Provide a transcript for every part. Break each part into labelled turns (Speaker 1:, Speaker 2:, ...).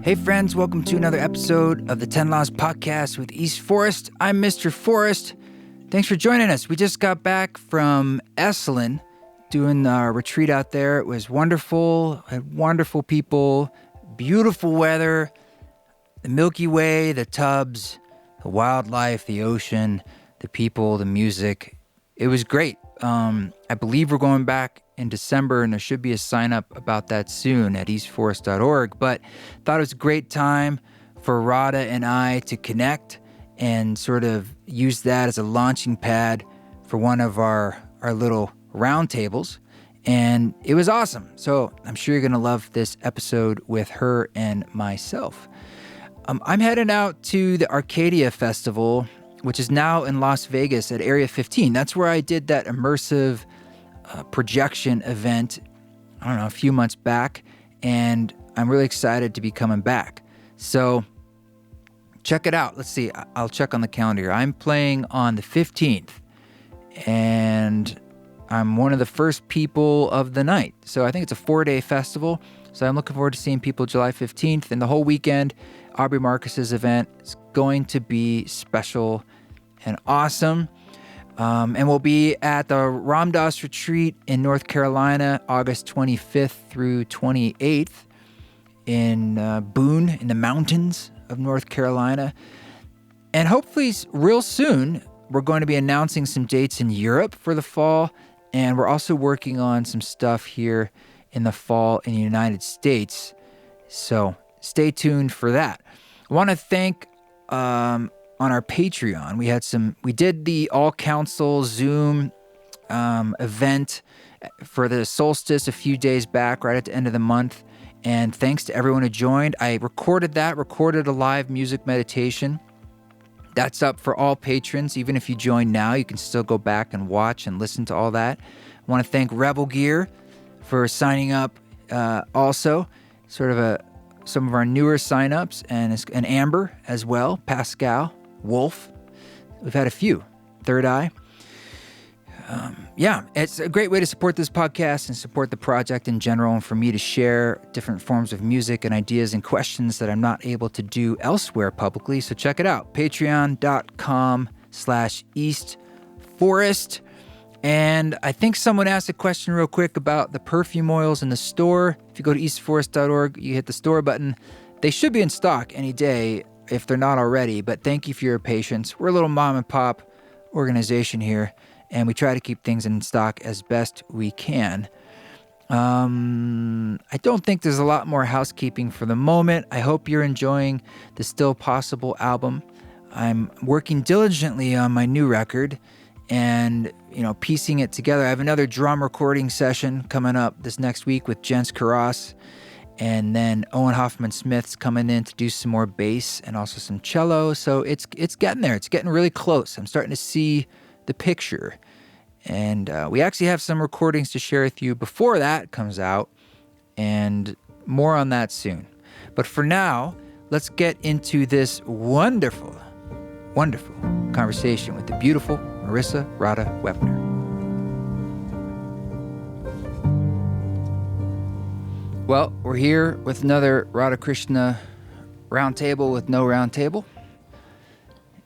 Speaker 1: Hey friends, welcome to another episode of the 10 Laws Podcast with East Forest. I'm Mr. Forest. Thanks for joining us. We just got back from Esalen doing our retreat out there. It was wonderful, had wonderful people, beautiful weather, the Milky Way, the tubs, the wildlife, the ocean, the people, the music. It was great. I believe we're going back in December, and there should be a sign up about that soon at eastforest.org. But thought it was a great time for Radha and I to connect and sort of use that as a launching pad for one of our little roundtables. And it was awesome. So I'm sure you're going to love this episode with her and myself. I'm heading out to the Arkadia Festival, which is now in Las Vegas at Area 15. That's where I did that immersive projection event, I don't know, a few months back, and I'm really excited to be coming back. So check it out. Let's see. I'll check on the calendar here. I'm playing on the 15th, and I'm one of the first people of the night. So I think it's a 4-day festival. So I'm looking forward to seeing people July 15th and the whole weekend. Aubrey Marcus's event is going to be special and awesome. And we'll be at the Ramdas Retreat in North Carolina, August 25th through 28th in Boone, in the mountains of North Carolina. And hopefully real soon, we're going to be announcing some dates in Europe for the fall. And we're also working on some stuff here in the fall in the United States. So stay tuned for that. I want to thank on our Patreon, we did the all council Zoom event for the solstice a few days back, right at the end of the month. And thanks to everyone who joined. I recorded a live music meditation. That's up for all patrons. Even if you join now, you can still go back and watch and listen to all that. I want to thank Rebel Gear for signing up also, sort of some of our newer signups, and Amber as well, Pascal, Wolf. We've had a few. Third Eye. It's a great way to support this podcast and support the project in general, and for me to share different forms of music and ideas and questions that I'm not able to do elsewhere publicly. So check it out. Patreon.com/EastForest. And I think someone asked a question real quick about the perfume oils in the store. If you go to eastforest.org, you hit the store button. They should be in stock any day if they're not already, but thank you for your patience. We're a little mom and pop organization here, and we try to keep things in stock as best we can. I don't think there's a lot more housekeeping for the moment. I hope you're enjoying the Still Possible album. I'm working diligently on my new record and, piecing it together. I have another drum recording session coming up this next week with Jens Karas. And then Owen Hoffman-Smith's coming in to do some more bass and also some cello. So it's getting there. It's getting really close. I'm starting to see the picture. And we actually have some recordings to share with you before that comes out. And more on that soon. But for now, let's get into this wonderful, wonderful conversation with the beautiful Marissa Radha Webner. Well, we're here with another Radha Krishna roundtable with no roundtable.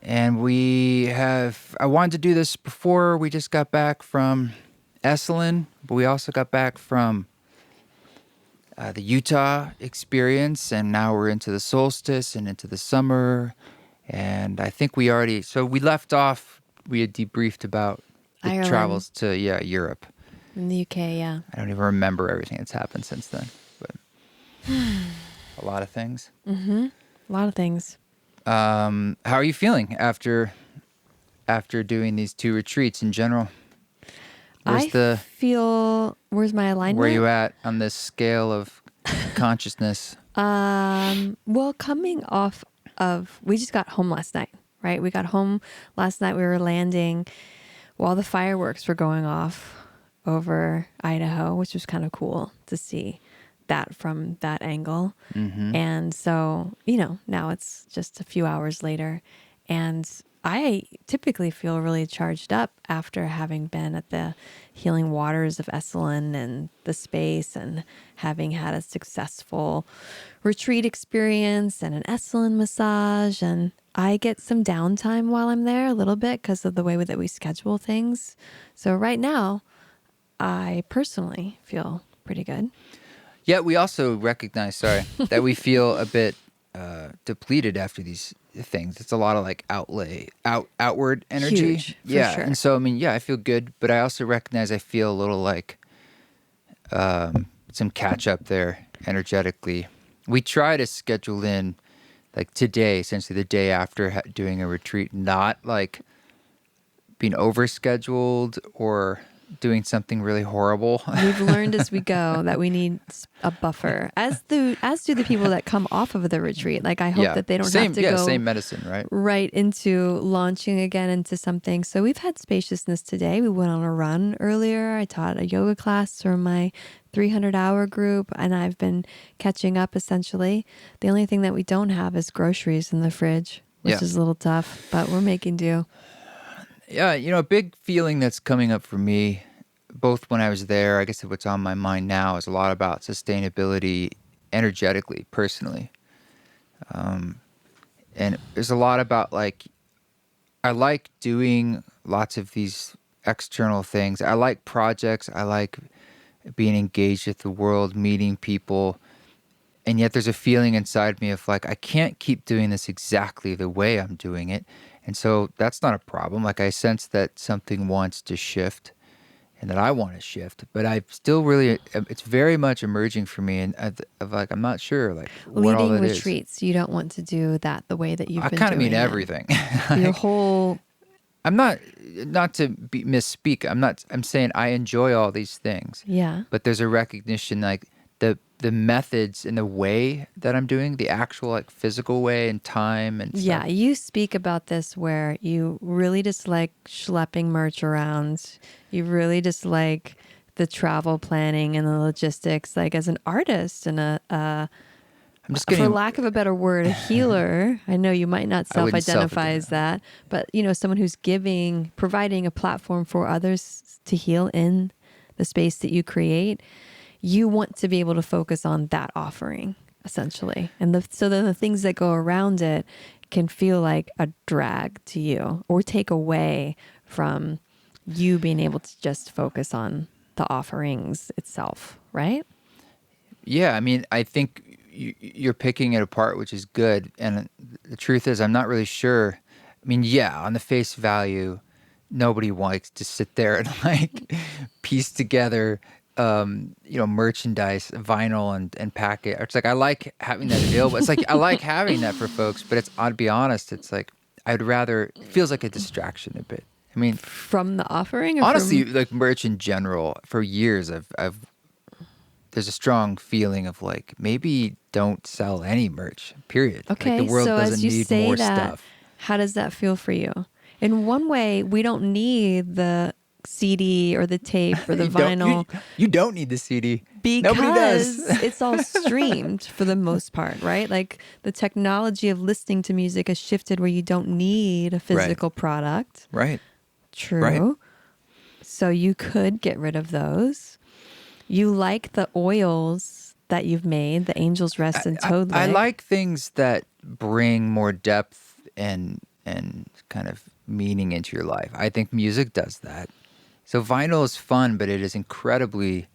Speaker 1: And I wanted to do this before we just got back from Esalen, but we also got back from the Utah experience, and now we're into the solstice and into the summer. And I think we left off, we had debriefed about the
Speaker 2: Ireland.
Speaker 1: Travels to, Europe.
Speaker 2: In the UK, yeah.
Speaker 1: I don't even remember everything that's happened since then. But a lot of things.
Speaker 2: Mm-hmm. A lot of things.
Speaker 1: How are you feeling after doing these two retreats in general? Where's
Speaker 2: my alignment?
Speaker 1: Where are you at on this scale of consciousness?
Speaker 2: Well, coming off of, we just got home last night, right? We got home last night. We were landing while the fireworks were going off over Idaho, which was kind of cool to see that from that angle. Mm-hmm. And so, now it's just a few hours later, and I typically feel really charged up after having been at the healing waters of Esalen and the space and having had a successful retreat experience and an Esalen massage. And I get some downtime while I'm there a little bit because of the way that we schedule things. So right now, I personally feel pretty good.
Speaker 1: Yeah, we also recognize, that we feel a bit depleted after these things. It's a lot of like outward energy.
Speaker 2: Huge, for
Speaker 1: yeah,
Speaker 2: sure.
Speaker 1: and so I mean, yeah, I feel good, but I also recognize I feel a little like some catch up there energetically. We try to schedule in like today, essentially the day after doing a retreat, not like being overscheduled or doing something really horrible.
Speaker 2: We've learned as we go that we need a buffer, as do the people that come off of the retreat. Like I hope that they don't have to go
Speaker 1: same medicine,
Speaker 2: right into launching again into something. So we've had spaciousness today. We went on a run earlier. I taught a yoga class for my 300-hour group, and I've been catching up essentially. The only thing that we don't have is groceries in the fridge, which is a little tough, but we're making do.
Speaker 1: Yeah, a big feeling that's coming up for me, both when I was there, I guess what's on my mind now is a lot about sustainability energetically, personally. And there's a lot about like, I like doing lots of these external things. I like projects. I like being engaged with the world, meeting people. And yet there's a feeling inside me of like, I can't keep doing this exactly the way I'm doing it. And so that's not a problem. Like I sense that something wants to shift and that I want to shift, but I still really, it's very much emerging for me. And of like, I'm not sure like what all
Speaker 2: Leading
Speaker 1: that
Speaker 2: retreats, you don't want to do that the way that you've been doing it.
Speaker 1: I kind of mean everything.
Speaker 2: Your whole...
Speaker 1: I'm not to misspeak. I'm saying I enjoy all these things.
Speaker 2: Yeah.
Speaker 1: But there's a recognition like the methods and the way that I'm doing, the actual like physical way and time and stuff.
Speaker 2: Yeah, you speak about this where you really dislike schlepping merch around. You really dislike the travel planning and the logistics. Like as an artist and I'm just getting, for lack of a better word, a healer. I know you might not self-identify as that, but someone who's providing a platform for others to heal in the space that you create. You want to be able to focus on that offering, essentially. And so then the things that go around it can feel like a drag to you or take away from you being able to just focus on the offerings itself, right?
Speaker 1: Yeah, I mean, I think you're picking it apart, which is good. And the truth is, I'm not really sure. I mean, yeah, on the face value, nobody wants to sit there and like piece together merchandise, vinyl and pack it. It's like, I like having that available. It's like, I like having that for folks, but to be honest, it's like, I'd rather, it feels like a distraction a bit. I mean,
Speaker 2: from the offering? Or
Speaker 1: honestly, like merch in general, for years, there's a strong feeling of like, maybe don't sell any merch, period.
Speaker 2: Okay.
Speaker 1: Like the world
Speaker 2: so
Speaker 1: doesn't
Speaker 2: as you
Speaker 1: need
Speaker 2: say
Speaker 1: more
Speaker 2: that,
Speaker 1: stuff.
Speaker 2: How does that feel for you? In one way, we don't need the CD or the tape or the vinyl.
Speaker 1: You don't need the CD.
Speaker 2: Because
Speaker 1: nobody does.
Speaker 2: It's all streamed for the most part, right? Like the technology of listening to music has shifted where you don't need a physical product.
Speaker 1: Right.
Speaker 2: True.
Speaker 1: Right.
Speaker 2: So you could get rid of those. You like the oils that you've made, the Angel's Rest and Toad Lick.
Speaker 1: I like things that bring more depth and kind of meaning into your life. I think music does that. So vinyl is fun, but it is incredibly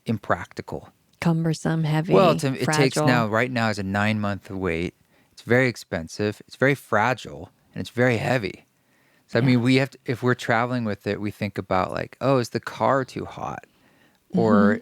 Speaker 1: impractical.
Speaker 2: Cumbersome, heavy,
Speaker 1: well, it
Speaker 2: fragile.
Speaker 1: takes right now is a 9-month wait. It's very expensive. It's very fragile, and it's very heavy. So, I mean, we have to, if we're traveling with it, we think about like, oh, is the car too hot? Or,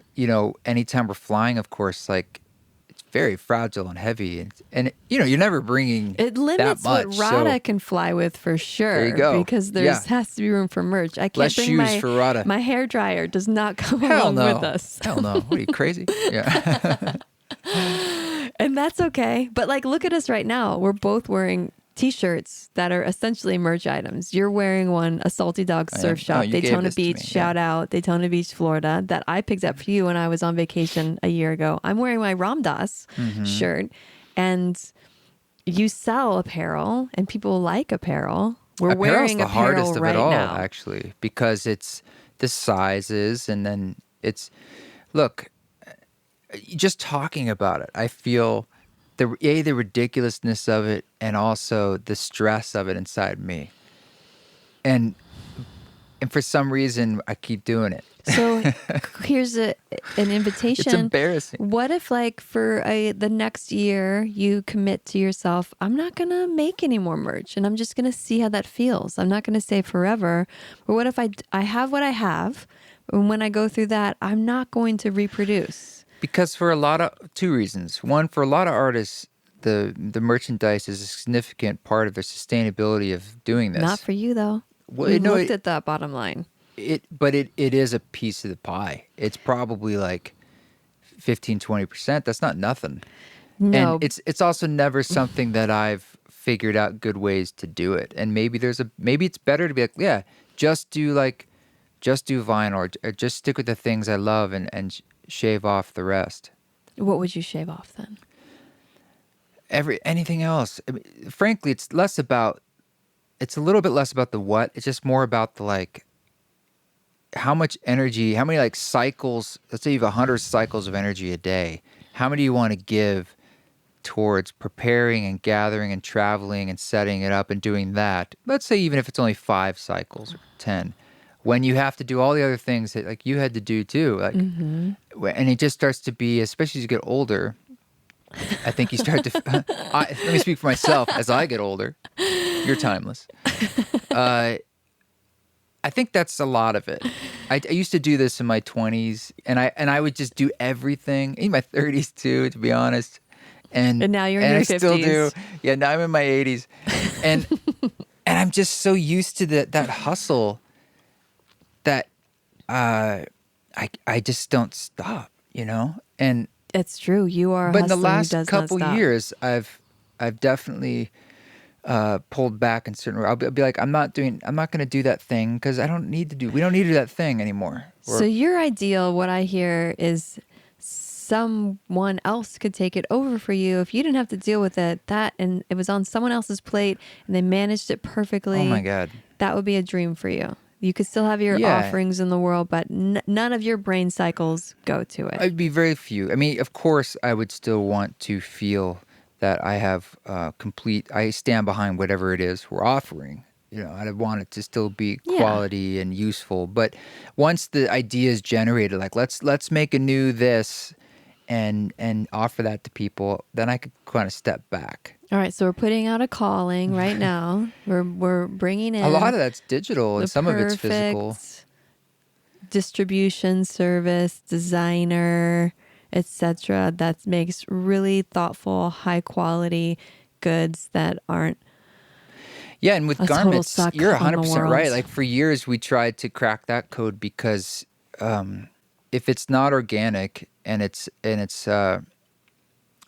Speaker 1: anytime we're flying, of course, like, it's very fragile and heavy. And you're never bringing
Speaker 2: it limits
Speaker 1: that much.
Speaker 2: What Radha can fly with for sure.
Speaker 1: There you go.
Speaker 2: Because there has to be room for merch. I can't
Speaker 1: less
Speaker 2: bring
Speaker 1: shoes for Radha.
Speaker 2: My hair dryer does not come
Speaker 1: Hell
Speaker 2: along
Speaker 1: no.
Speaker 2: with us.
Speaker 1: Hell no. What are you, crazy? Yeah.
Speaker 2: And that's okay. But like, look at us right now. We're both wearing T-shirts that are essentially merch items. You're wearing one, a Salty Dog Surf Shop, Daytona Beach, shout out, Daytona Beach, Florida, that I picked up for you when I was on vacation a year ago. I'm wearing my Ram Dass shirt, and you sell apparel and people like apparel. We're
Speaker 1: Apparel's
Speaker 2: wearing
Speaker 1: the
Speaker 2: apparel
Speaker 1: hardest of
Speaker 2: right
Speaker 1: it all,
Speaker 2: now.
Speaker 1: actually, because it's the sizes, and then it's look. Just talking about it, I feel the ridiculousness of it, and also the stress of it inside me, and for some reason I keep doing it.
Speaker 2: So here's an invitation.
Speaker 1: It's embarrassing.
Speaker 2: What if, like, for the next year, you commit to yourself, I'm not going to make any more merch and I'm just going to see how that feels. I'm not going to say forever. Or what if I have what I have, and when I go through that, I'm not going to reproduce?
Speaker 1: Because for a lot of two reasons. One, for a lot of artists, the merchandise is a significant part of their sustainability of doing this.
Speaker 2: Not for you, though.
Speaker 1: Well,
Speaker 2: We looked at that bottom line.
Speaker 1: But it is a piece of the pie. It's probably like 15-20%. That's not nothing.
Speaker 2: No.
Speaker 1: And it's also never something that I've figured out good ways to do it. And maybe it's better to be like, yeah, just do vinyl, or just stick with the things I love and shave off the rest.
Speaker 2: What would you shave off then?
Speaker 1: Anything else. I mean, frankly, it's a little bit less about the what. It's just more about the, like, how much energy, how many, like, cycles. Let's say you have 100 cycles of energy a day. How many do you want to give towards preparing and gathering and traveling and setting it up and doing that? Let's say even if it's only 5 cycles or 10, when you have to do all the other things that, like, you had to do too, like, and it just starts to be, especially as you get older, I think you start to. Let me speak for myself. As I get older, you're timeless. I think that's a lot of it. I used to do this in my 20s, and I would just do everything in my 30s too, to be honest. And
Speaker 2: now you're in your 50s.
Speaker 1: I still do. Yeah, now I'm in my 80s, and I'm just so used to that hustle that I just don't stop, and.
Speaker 2: It's true. You are a
Speaker 1: But in the
Speaker 2: hustler who
Speaker 1: last
Speaker 2: does
Speaker 1: couple
Speaker 2: not stop.
Speaker 1: years, I've definitely pulled back in certain. I'll be like, I'm not going to do that thing because we don't need to do that thing anymore.
Speaker 2: So your ideal, what I hear, is someone else could take it over for you if you didn't have to deal with it. And it was on someone else's plate, and they managed it perfectly.
Speaker 1: Oh my God,
Speaker 2: that would be a dream for you. You could still have your offerings in the world, but none of your brain cycles go to it.
Speaker 1: I'd be very few. I mean, of course, I would still want to feel that I have I stand behind whatever it is we're offering. I'd want it to still be quality and useful. But once the idea is generated, like let's make a new this and offer that to people, then I could kind of step back.
Speaker 2: All right, so we're putting out a calling right now. We're bringing in
Speaker 1: a lot of that's digital, and some of it's physical.
Speaker 2: Distribution service, designer, etc. That makes really thoughtful, high quality goods that aren't.
Speaker 1: Yeah, and with garments, you're 100% right.
Speaker 2: world.
Speaker 1: Like for years, we tried to crack that code because if it's not organic and it's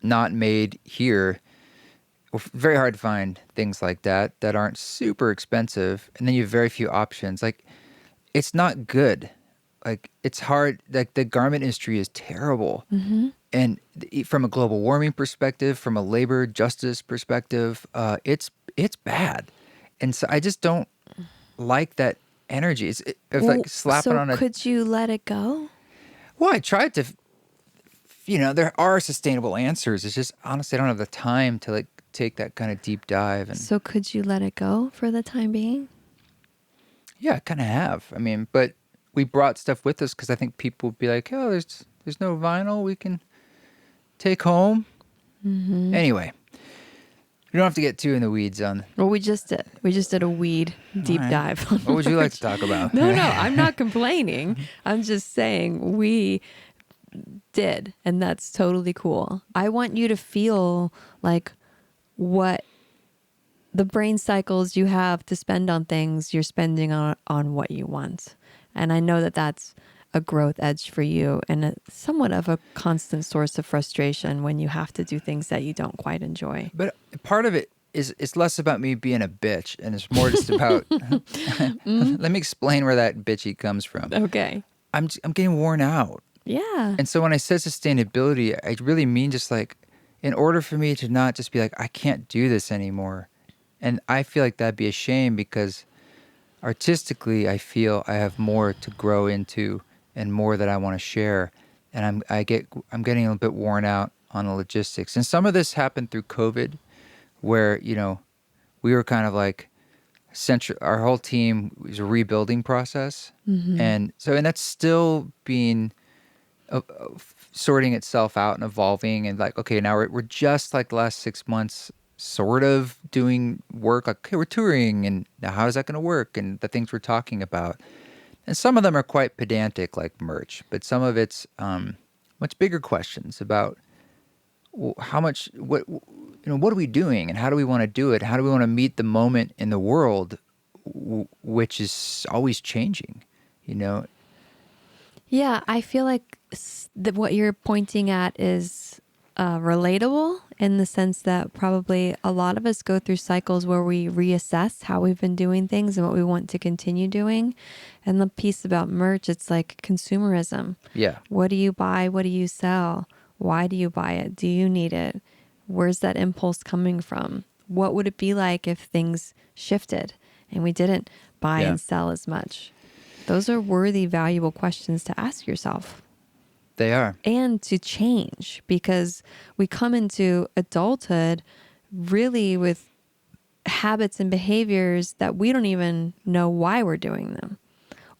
Speaker 1: not made here. Very hard to find things like that aren't super expensive, and then you have very few options. Like, it's not good. Like, it's hard. Like, the garment industry is terrible, and from a global warming perspective, from a labor justice perspective, it's bad. And so I just don't like that energy. It's like slapping on a.
Speaker 2: Could you let it go?
Speaker 1: Well, I tried to. There are sustainable answers. It's just honestly, I don't have the time to like take that kind of deep dive. And
Speaker 2: so could you let it go for the time being?
Speaker 1: Yeah, I kind of have. I mean, but we brought stuff with us because I think people would be like, oh, there's no vinyl we can take home. Anyway, we don't have to get too in the weeds on.
Speaker 2: Well, we just did a weed deep dive.
Speaker 1: What would you like to talk about?
Speaker 2: No, I'm not complaining. I'm just saying we did, and that's totally cool. I want you to feel like what the brain cycles you have to spend on things, you're spending on what you want. And I know that that's a growth edge for you and somewhat of a constant source of frustration when you have to do things that you don't quite enjoy.
Speaker 1: But part of it is it's less about me being a bitch, and it's more just about let me explain where that bitchy comes from.
Speaker 2: Okay.
Speaker 1: I'm getting worn out.
Speaker 2: Yeah.
Speaker 1: And so when I say sustainability, I really mean just like in order for me to not just be like, I can't do this anymore. And I feel like that'd be a shame because artistically, I feel I have more to grow into and more that I want to share. And I'm getting a little bit worn out on the logistics. And some of this happened through COVID, where we were kind of like our whole team was a rebuilding process, and that's still being sorting itself out and evolving. And like, okay, now we're just like the last 6 months sort of doing work, like, okay, we're touring, and now how is that going to work, and the things we're talking about. And some of them are quite pedantic, like merch, but some of it's much bigger questions about how much, what are we doing, and how do we want to do it? How do we want to meet the moment in the world, which is always changing,
Speaker 2: Yeah, I feel like what you're pointing at is relatable in the sense that probably a lot of us go through cycles where we reassess how we've been doing things and what we want to continue doing. And the piece about merch, it's like consumerism.
Speaker 1: Yeah.
Speaker 2: What do you buy? What do you sell? Why do you buy it? Do you need it? Where's that impulse coming from? What would it be like if things shifted and we didn't buy and sell as much? Those are worthy, valuable questions to ask yourself.
Speaker 1: They are.
Speaker 2: And to change, because we come into adulthood really with habits and behaviors that we don't even know why we're doing them.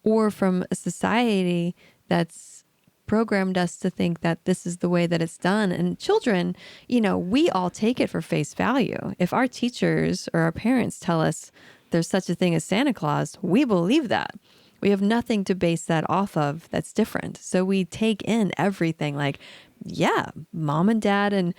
Speaker 2: Or from a society that's programmed us to think that this is the way that it's done. And children, we all take it for face value. If our teachers or our parents tell us there's such a thing as Santa Claus, we believe that. We have nothing to base that off of that's different. So we take in everything like, yeah, mom and dad and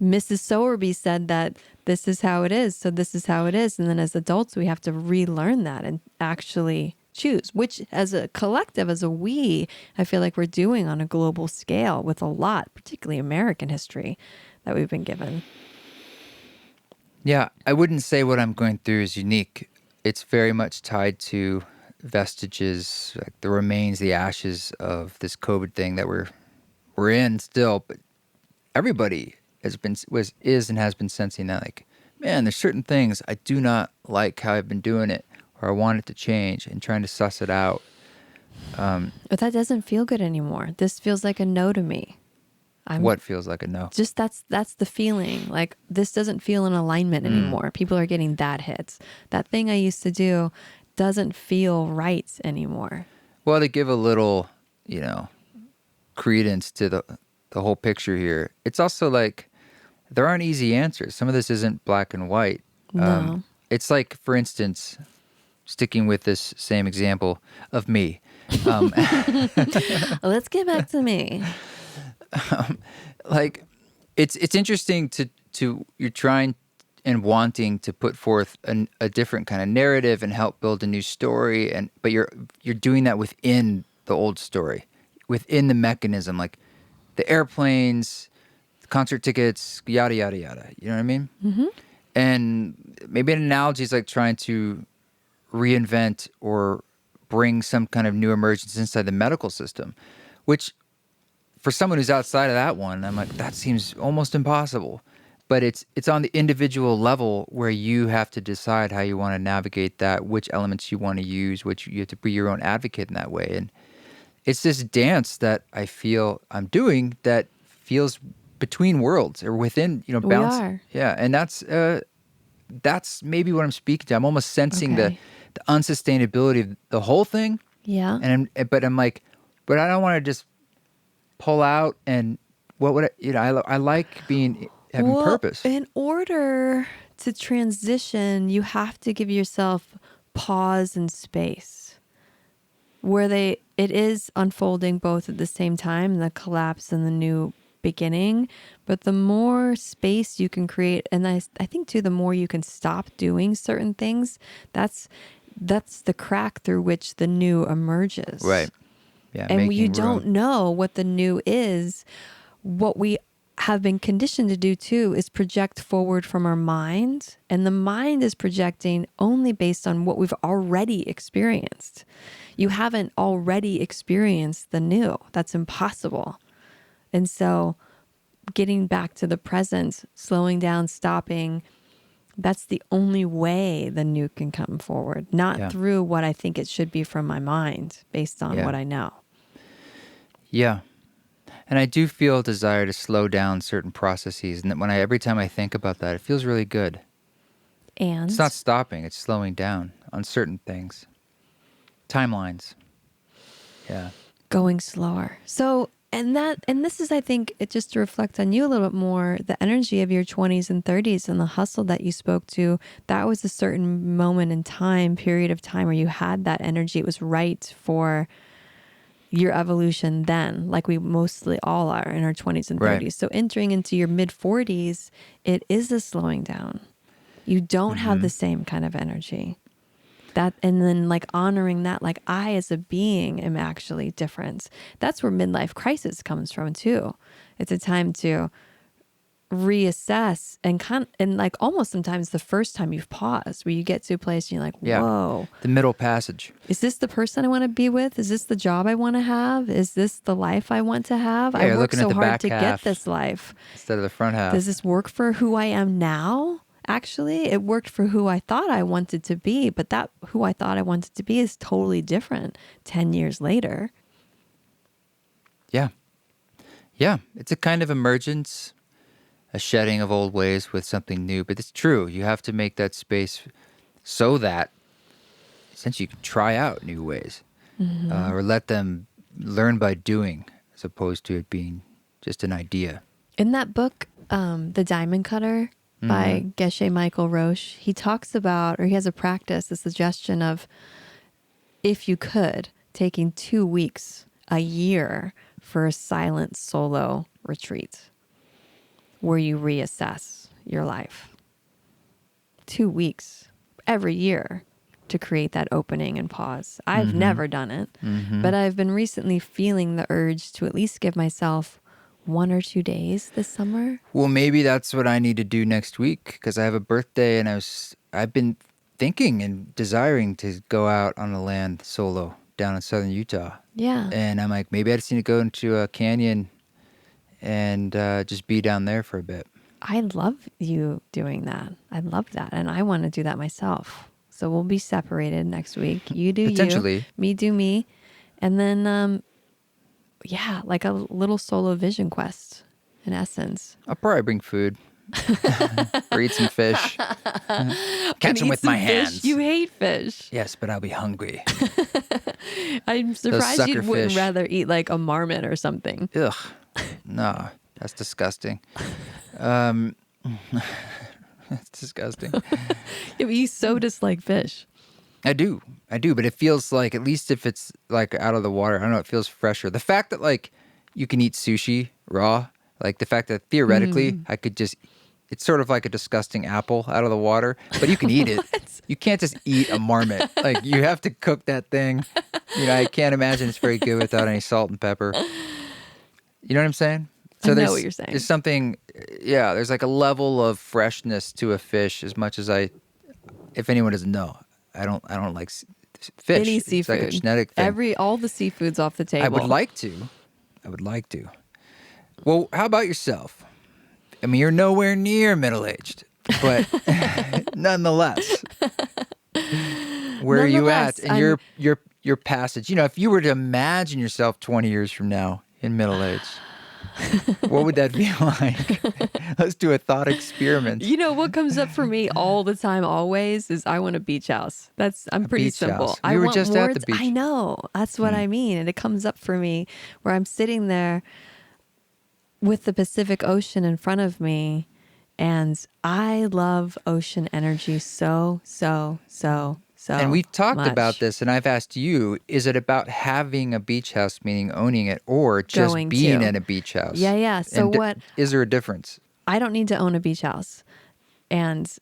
Speaker 2: Mrs. Sowerby said that this is how it is. So this is how it is. And then as adults, we have to relearn that and actually choose, which as a collective, as a we, I feel like we're doing on a global scale with a lot, particularly American history that we've been given.
Speaker 1: Yeah, I wouldn't say what I'm going through is unique. It's very much tied to vestiges, like the remains, the ashes of this COVID thing that we're in still. But everybody is and has been sensing that, like, man, there's certain things I do not like how I've been doing it, or I want it to change, and trying to suss it out.
Speaker 2: But that doesn't feel good anymore. This feels like a no to me.
Speaker 1: What feels like a no?
Speaker 2: Just that's the feeling. Like, this doesn't feel in alignment anymore. People are getting that hit. That thing I used to do doesn't feel right anymore.
Speaker 1: Well, to give a little, credence to the whole picture here, it's also like there aren't easy answers. Some of this isn't black and white.
Speaker 2: No.
Speaker 1: It's like, for instance, sticking with this same example of me.
Speaker 2: Let's get back to me.
Speaker 1: Like, it's interesting to you're trying and wanting to put forth a different kind of narrative and help build a new story, but you're doing that within the old story, within the mechanism, like the airplanes, the concert tickets, yada yada yada. You know what I mean? Mm-hmm. And maybe an analogy is like trying to reinvent or bring some kind of new emergence inside the medical system, which for someone who's outside of that one, I'm like, that seems almost impossible. But it's on the individual level where you have to decide how you want to navigate that, which elements you want to use, which you have to be your own advocate in that way. And it's this dance that I feel I'm doing that feels between worlds or within, balance.
Speaker 2: We are.
Speaker 1: Yeah, and that's maybe what I'm speaking to. I'm almost sensing the unsustainability of the whole thing.
Speaker 2: Yeah.
Speaker 1: But I'm like, but I don't want to just pull out and what would I like having purpose.
Speaker 2: In order to transition, you have to give yourself pause and space where it is unfolding both at the same time, the collapse and the new beginning. But the more space you can create, and I think too, the more you can stop doing certain things, that's the crack through which the new emerges.
Speaker 1: Right. Yeah.
Speaker 2: And you don't know what the new is. What we have been conditioned to do too is project forward from our mind, and the mind is projecting only based on what we've already experienced. You haven't already experienced the new. That's impossible. And so getting back to the present, slowing down, stopping. That's the only way the new can come forward, not through what I think it should be from my mind based on what I know.
Speaker 1: Yeah. And I do feel a desire to slow down certain processes. And every time I think about that, it feels really good.
Speaker 2: And
Speaker 1: it's not stopping, it's slowing down on certain things. Timelines. Yeah.
Speaker 2: Going slower. So, and this is, I think, it just to reflect on you a little bit more, the energy of your 20s and 30s and the hustle that you spoke to, that was a certain moment in time, period of time where you had that energy. It was right for your evolution then, like we mostly all are in our 20s and 30s. Right. So entering into your mid 40s, it is a slowing down. You don't have the same kind of energy. That, and then like honoring that, like I as a being am actually different. That's where midlife crisis comes from too. It's a time to reassess and like almost sometimes the first time you've paused, where you get to a place and you're like, whoa.
Speaker 1: The middle passage.
Speaker 2: Is this the person I want to be with? Is this the job I want to have? Is this the life I want to have? I worked so hard to get this life.
Speaker 1: Instead of the front half.
Speaker 2: Does this work for who I am now? Actually, it worked for who I thought I wanted to be, but that who I thought I wanted to be is totally different 10 years later.
Speaker 1: Yeah. Yeah. It's a kind of emergence, a shedding of old ways with something new. But it's true. You have to make that space so that since you can try out new ways or let them learn by doing as opposed to it being just an idea.
Speaker 2: In that book, The Diamond Cutter, by Geshe Michael Roche, he talks about, or he has a practice, a suggestion of, if you could, taking 2 weeks a year for a silent solo retreat where you reassess your life. 2 weeks every year to create that opening and pause. I've never done it, but I've been recently feeling the urge to at least give myself 1 or 2 days this summer.
Speaker 1: Well, maybe that's what I need to do next week because I have a birthday and I've been thinking and desiring to go out on the land solo down in southern Utah.
Speaker 2: Yeah.
Speaker 1: And I'm like, maybe I just need to go into a canyon and just be down there for a bit.
Speaker 2: I love you doing that. I love that. And I want to do that myself. So we'll be separated next week. You do
Speaker 1: Potentially.
Speaker 2: you, me do me. And then, like a little solo vision quest, in essence.
Speaker 1: I'll probably bring food or eat some fish. Catch them with my hands.
Speaker 2: You hate fish.
Speaker 1: Yes, but I'll be hungry.
Speaker 2: I'm surprised you wouldn't rather eat like a marmot or something.
Speaker 1: Ugh. No, that's disgusting. That's disgusting.
Speaker 2: Yeah, but you so dislike fish.
Speaker 1: I do, but it feels like, at least if it's like out of the water, I don't know, it feels fresher. The fact that like you can eat sushi raw, like the fact that theoretically I could just, it's sort of like a disgusting apple out of the water, but you can eat it. You can't just eat a marmot. Like you have to cook that thing. You know, I can't imagine it's very good without any salt and pepper. You know what I'm saying?
Speaker 2: So I know what you're saying.
Speaker 1: There's something, there's like a level of freshness to a fish as much as if anyone doesn't know, I don't like fish.
Speaker 2: Any seafood.
Speaker 1: It's like a genetic thing.
Speaker 2: All the seafood's off the table.
Speaker 1: I would like to. Well, how about yourself? I mean, you're nowhere near middle-aged, but nonetheless, where are you at in your passage? You know, if you were to imagine yourself 20 years from now in middle age, what would that be like? Let's do a thought experiment.
Speaker 2: You know, what comes up for me all the time, always, is I want a beach house. I'm pretty simple.
Speaker 1: House. We were just at the beach.
Speaker 2: I know. That's what I mean. And it comes up for me where I'm sitting there with the Pacific Ocean in front of me. And I love ocean energy so
Speaker 1: And we've talked
Speaker 2: much.
Speaker 1: about this, and I've asked you, is it about having a beach house, meaning owning it, or just being in a beach house?
Speaker 2: Yeah. So what?
Speaker 1: Is there a difference?
Speaker 2: I don't need to own a beach house. And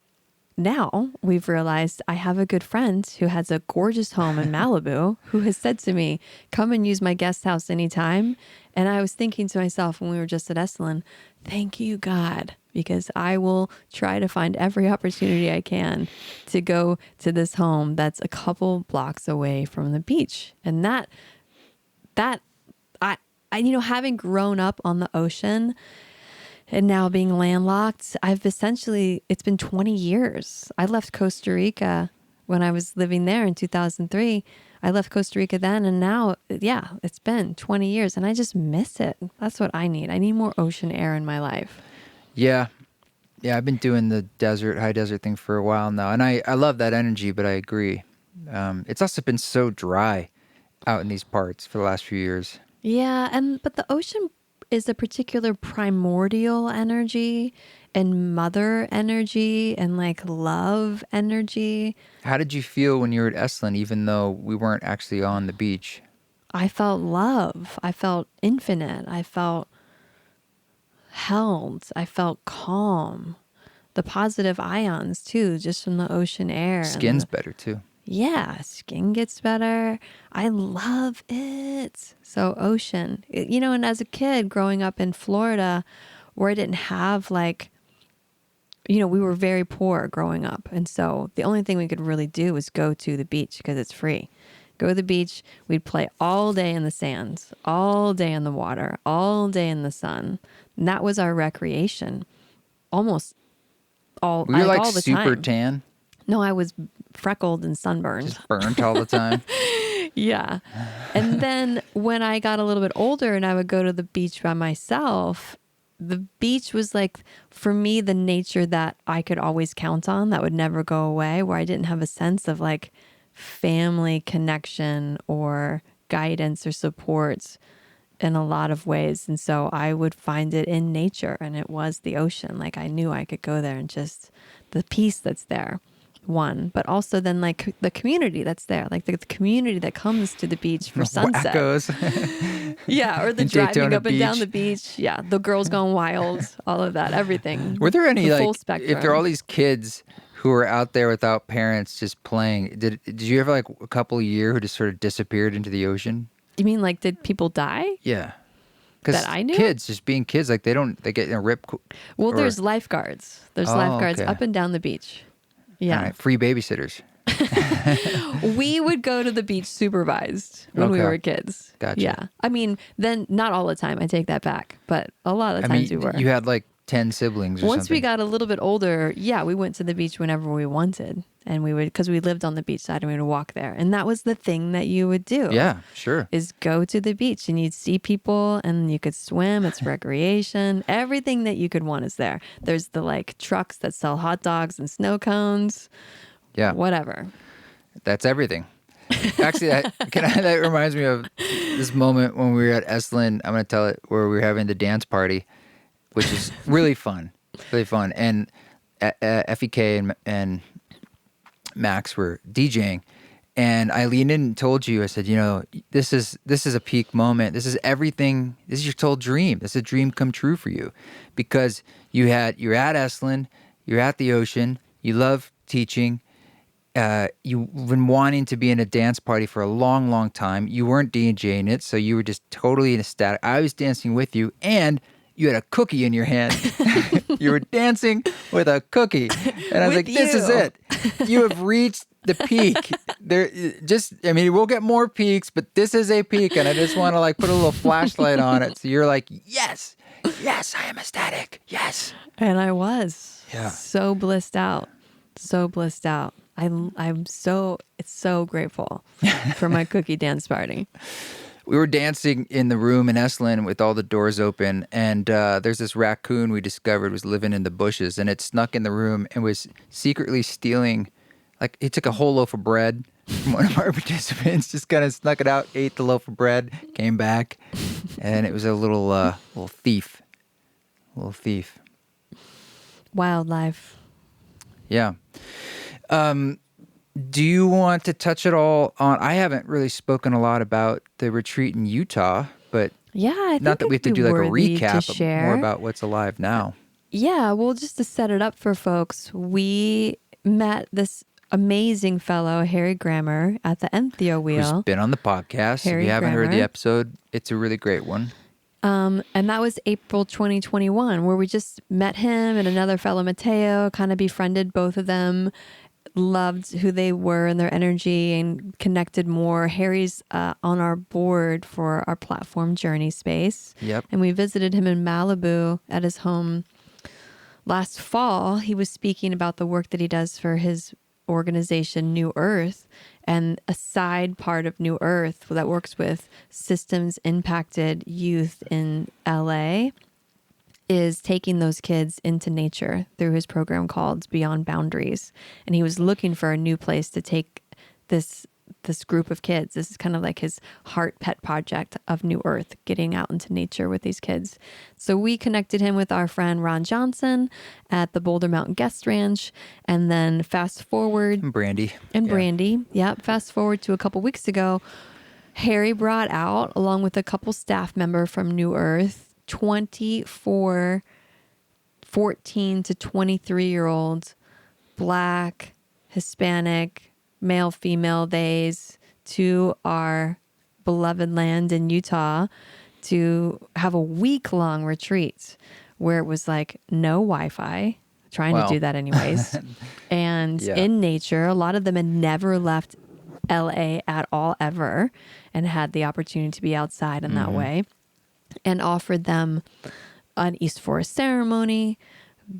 Speaker 2: now we've realized I have a good friend who has a gorgeous home in Malibu who has said to me, come and use my guest house anytime. And I was thinking to myself when we were just at Esalen, thank you, God, because I will try to find every opportunity I can to go to this home that's a couple blocks away from the beach. And that I having grown up on the ocean, And now being landlocked, it's been 20 years. I left Costa Rica when I was living there in 2003. I left Costa Rica then, and now, it's been 20 years, and I just miss it. That's what I need. I need more ocean air in my life.
Speaker 1: Yeah. Yeah, I've been doing the high desert thing for a while now, and I love that energy, but I agree. It's also been so dry out in these parts for the last few years.
Speaker 2: Yeah, but the ocean is a particular primordial energy and mother energy and like love energy.
Speaker 1: How did you feel when you were at Esalen, even though we weren't actually on the beach?
Speaker 2: I felt love. I felt infinite. I felt held. I felt calm. The positive ions too, just from the ocean air.
Speaker 1: Skin's better too.
Speaker 2: Yeah, skin gets better. I love it. So ocean, and as a kid growing up in Florida, where I didn't have we were very poor growing up. And so the only thing we could really do was go to the beach because it's free. Go to the beach. We'd play all day in the sands, all day in the water, all day in the sun. And that was our recreation. Almost all,
Speaker 1: were you like
Speaker 2: all the
Speaker 1: super
Speaker 2: time.
Speaker 1: Tan?
Speaker 2: No, I was freckled and sunburned.
Speaker 1: Just burnt all the time?
Speaker 2: Yeah. And then when I got a little bit older and I would go to the beach by myself, the beach was like, for me, the nature that I could always count on, that would never go away, where I didn't have a sense of like family connection or guidance or support in a lot of ways. And so I would find it in nature, and it was the ocean. Like I knew I could go there and just the peace that's there. One, but also then like the community that's there, like the community that comes to the beach for sunset.
Speaker 1: Wackos.
Speaker 2: Yeah, or the driving up and down the beach. Yeah, the girls gone wild, all of that, everything.
Speaker 1: Were there any
Speaker 2: full
Speaker 1: like,
Speaker 2: spectrum.
Speaker 1: if there are all these kids who were out there without parents just playing, did you ever like a couple a year who just sort of disappeared into the ocean?
Speaker 2: You mean like did people die?
Speaker 1: Yeah. Because
Speaker 2: that I knew?
Speaker 1: Kids just being kids, like they get in a rip.
Speaker 2: Well, there's lifeguards. There's lifeguards
Speaker 1: okay.
Speaker 2: up and down the beach. Yeah.
Speaker 1: All right, free babysitters.
Speaker 2: We would go to the beach supervised when we were kids.
Speaker 1: Gotcha.
Speaker 2: Yeah. I mean, then not all the time. I take that back. But a lot of the times we were.
Speaker 1: You had like 10 siblings or
Speaker 2: Once
Speaker 1: something.
Speaker 2: we got a little bit older, we went to the beach whenever we wanted. And we would, because we lived on the beach side and we would walk there. And that was the thing that you would do.
Speaker 1: Yeah, sure.
Speaker 2: Is go to the beach and you'd see people and you could swim. It's recreation. Everything that you could want is there. There's the like trucks that sell hot dogs and snow cones.
Speaker 1: Yeah.
Speaker 2: Whatever.
Speaker 1: That's everything. Actually, that reminds me of this moment when we were at Esalen. I'm going to tell it, where we were having the dance party, which is really fun. Really fun. And FEK and Max were DJing. And I leaned in and told you, I said, this is a peak moment. This is everything. This is your total dream. This is a dream come true for you. Because you're at Esalen, you're at the ocean, you love teaching. You've been wanting to be in a dance party for a long, long time. You weren't DJing it, so you were just totally ecstatic. I was dancing with you, and you had a cookie in your hand. You were dancing with a cookie. And I was like, this is it. You have reached the peak. We'll get more peaks, but this is a peak, and I just want to like put a little flashlight on it. So you're like, yes, I am ecstatic. Yes.
Speaker 2: And I was.
Speaker 1: Yeah.
Speaker 2: So blissed out. It's so grateful for my cookie dance party.
Speaker 1: We were dancing in the room in Esalen with all the doors open, and there's this raccoon we discovered was living in the bushes, and it snuck in the room and was secretly stealing, like it took a whole loaf of bread from one of our participants, just kind of snuck it out, ate the loaf of bread, came back, and it was a little thief.
Speaker 2: Wildlife.
Speaker 1: Yeah. Do you want to touch at all on, I haven't really spoken a lot about the retreat in Utah, but
Speaker 2: I think
Speaker 1: not that we have to do like a recap, but
Speaker 2: share.
Speaker 1: more about what's alive now.
Speaker 2: Yeah, well, just to set it up for folks, we met this amazing fellow, Harry Grammer, at the Entheo Wheel.
Speaker 1: Who's been on the podcast.
Speaker 2: Harry
Speaker 1: If you haven't heard the
Speaker 2: Grammer.
Speaker 1: episode, it's a really great one.
Speaker 2: And that was April 2021, where we just met him and another fellow, Mateo, kind of befriended both of them. loved who they were and their energy and connected more. Harry's on our board for our platform Journey Space.
Speaker 1: Yep.
Speaker 2: And we visited him in Malibu at his home last fall. He was speaking about the work that he does for his organization, New Earth. And a side part of New Earth that works with systems impacted youth in LA is taking those kids into nature through his program called Beyond Boundaries. And he was looking for a new place to take this group of kids. This is kind of like his heart pet project of New Earth, getting out into nature with these kids. So we connected him with our friend Ron Johnson at the Boulder Mountain Guest Ranch. And then fast forward.
Speaker 1: And Brandy.
Speaker 2: Brandy. Yep. Fast forward to a couple weeks ago, Harry brought out, along with a couple staff member from New Earth, 24 14 to 23-year-old Black, Hispanic, male, female days to our beloved land in Utah to have a week-long retreat where it was like no Wi-Fi, trying to do that anyways, and in nature. A lot of them had never left LA at all ever and had the opportunity to be outside in that way, and offered them an East Forest ceremony,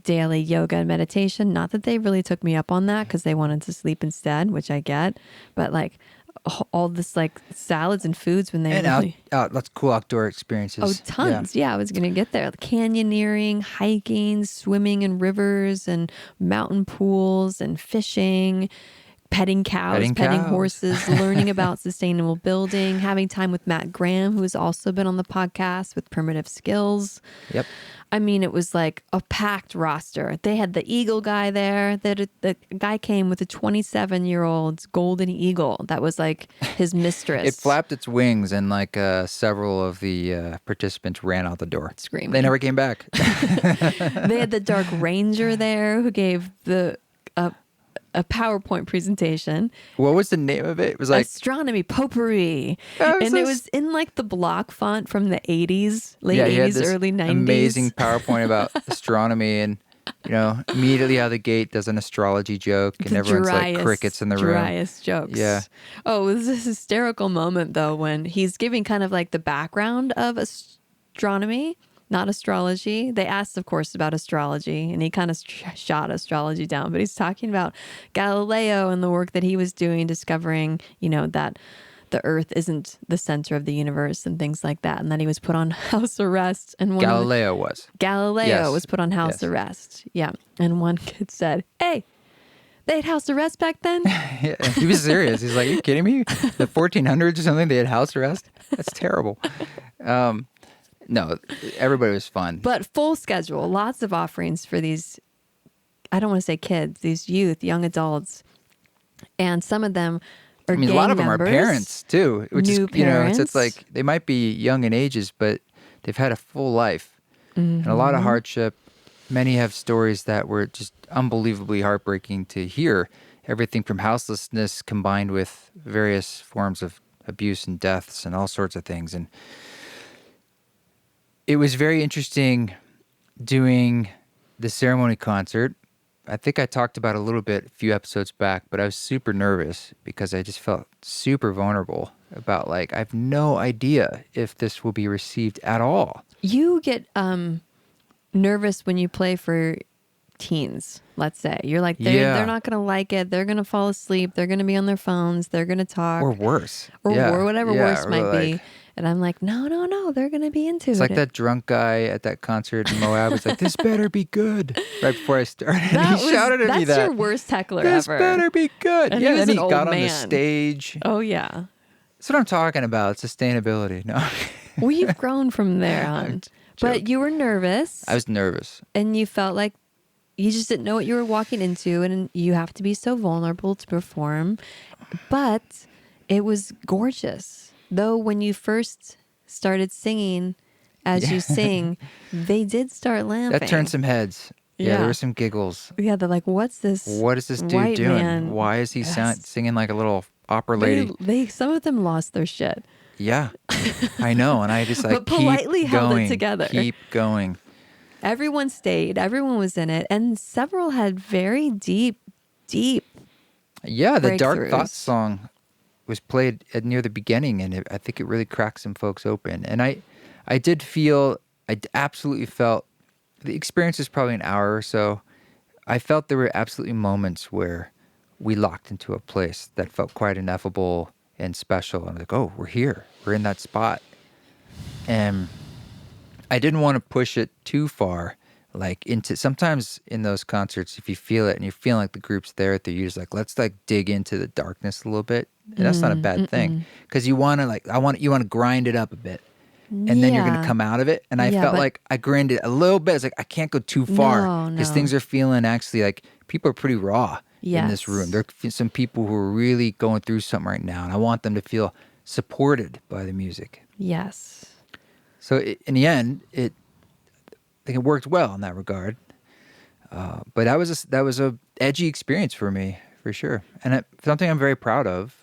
Speaker 2: daily yoga and meditation. Not that they really took me up on that because they wanted to sleep instead, which I get, but like all this like salads and foods when they
Speaker 1: and lots of cool outdoor experiences.
Speaker 2: Oh, tons. Yeah, I was going to get there. Canyoneering, hiking, swimming in rivers and mountain pools and fishing, petting cows, petting horses, learning about sustainable building, having time with Matt Graham, who has also been on the podcast with Primitive Skills.
Speaker 1: Yep.
Speaker 2: I mean, it was like a packed roster. They had the eagle guy there. The guy came with a 27-year-old golden eagle that was like his mistress.
Speaker 1: It flapped its wings, and like several of the participants ran out the door.
Speaker 2: Screaming.
Speaker 1: They never came back.
Speaker 2: They had the Dark Ranger there who gave a PowerPoint presentation.
Speaker 1: What was the name of it? It was like
Speaker 2: Astronomy Potpourri. And it was in like the block font from the 80s, late 80s, early 90s.
Speaker 1: Amazing PowerPoint about astronomy, and immediately out of the gate does an astrology joke, and everyone's like crickets in the room.
Speaker 2: Driest jokes. Yeah. Oh, it was this hysterical moment though when he's giving kind of like the background of astronomy, not astrology. They asked, of course, about astrology, and he kind of shot astrology down. But he's talking about Galileo and the work that he was doing, discovering, that the Earth isn't the center of the universe and things like that, and that he was put on house arrest. And
Speaker 1: Galileo
Speaker 2: was put on house arrest. Yeah, and one kid said, "Hey, they had house arrest back then."
Speaker 1: Yeah, he was serious. He's like, "Are you kidding me? The 1400s or something? They had house arrest? That's terrible." No, everybody was fun.
Speaker 2: But full schedule, lots of offerings for these, I don't want to say kids, these youth, young adults. And some of them are gang
Speaker 1: a lot of them
Speaker 2: members,
Speaker 1: are parents too. Which
Speaker 2: new
Speaker 1: is,
Speaker 2: parents.
Speaker 1: It's like they might be young in ages, but they've had a full life and a lot of hardship. Many have stories that were just unbelievably heartbreaking to hear. Everything from houselessness combined with various forms of abuse and deaths and all sorts of things. And it was very interesting doing the ceremony concert. I think I talked about it a little bit a few episodes back, but I was super nervous because I just felt super vulnerable about I have no idea if this will be received at all.
Speaker 2: You get nervous when you play for teens, let's say. You're like, they're not going to like it. They're going to fall asleep. They're going to be on their phones. They're going to talk.
Speaker 1: Or worse.
Speaker 2: Or whatever worse might be. And I'm like, no, they're going to be into it.
Speaker 1: It's like that drunk guy at that concert in Moab was like, "This better be good," right before I started. He shouted at me that.
Speaker 2: That's your worst heckler
Speaker 1: "This
Speaker 2: ever.
Speaker 1: better be good."
Speaker 2: And
Speaker 1: then he got on
Speaker 2: man.
Speaker 1: the stage.
Speaker 2: Oh, yeah.
Speaker 1: That's what I'm talking about, sustainability. No.
Speaker 2: We've grown from there on. But you were nervous.
Speaker 1: I was nervous.
Speaker 2: And you felt like you just didn't know what you were walking into, and you have to be so vulnerable to perform. But it was gorgeous. Though when you first started singing, as you sing, they did start laughing.
Speaker 1: That turned some heads. Yeah, there were some giggles.
Speaker 2: Yeah, they're like, "What's this?
Speaker 1: What is this dude doing?
Speaker 2: Man?
Speaker 1: Why is he singing like a little opera lady?"
Speaker 2: They some of them lost their shit.
Speaker 1: Yeah, I know, and I just
Speaker 2: but politely held it together.
Speaker 1: Keep going.
Speaker 2: Everyone stayed. Everyone was in it, and several had very deep
Speaker 1: Yeah, the Dark Thoughts
Speaker 2: breakthroughs.
Speaker 1: song was played near the beginning, and I think it really cracked some folks open. And I did feel, absolutely felt, the experience was probably an hour or so. I felt there were absolutely moments where we locked into a place that felt quite ineffable and special. I'm like, oh, we're here. We're in that spot. And I didn't want to push it too far, like into, sometimes in those concerts, if you feel it and you feel like the group's there at the, you're just like, let's like dig into the darkness a little bit. And that's not a bad thing, because you want to like, you want to grind it up a bit, and then you're going to
Speaker 2: Yeah.
Speaker 1: come out of it. And I
Speaker 2: Yeah,
Speaker 1: felt
Speaker 2: but
Speaker 1: like I grinded a little bit. It's like, I can't go too far,
Speaker 2: no,
Speaker 1: because
Speaker 2: no.
Speaker 1: things are feeling actually like people are pretty raw in this room.
Speaker 2: Yes.
Speaker 1: There are some people who are really going through something right now, and I want them to feel supported by the music.
Speaker 2: Yes.
Speaker 1: So in the end, I think it worked well in that regard. But that was a edgy experience for me, for sure, and something I'm very proud of.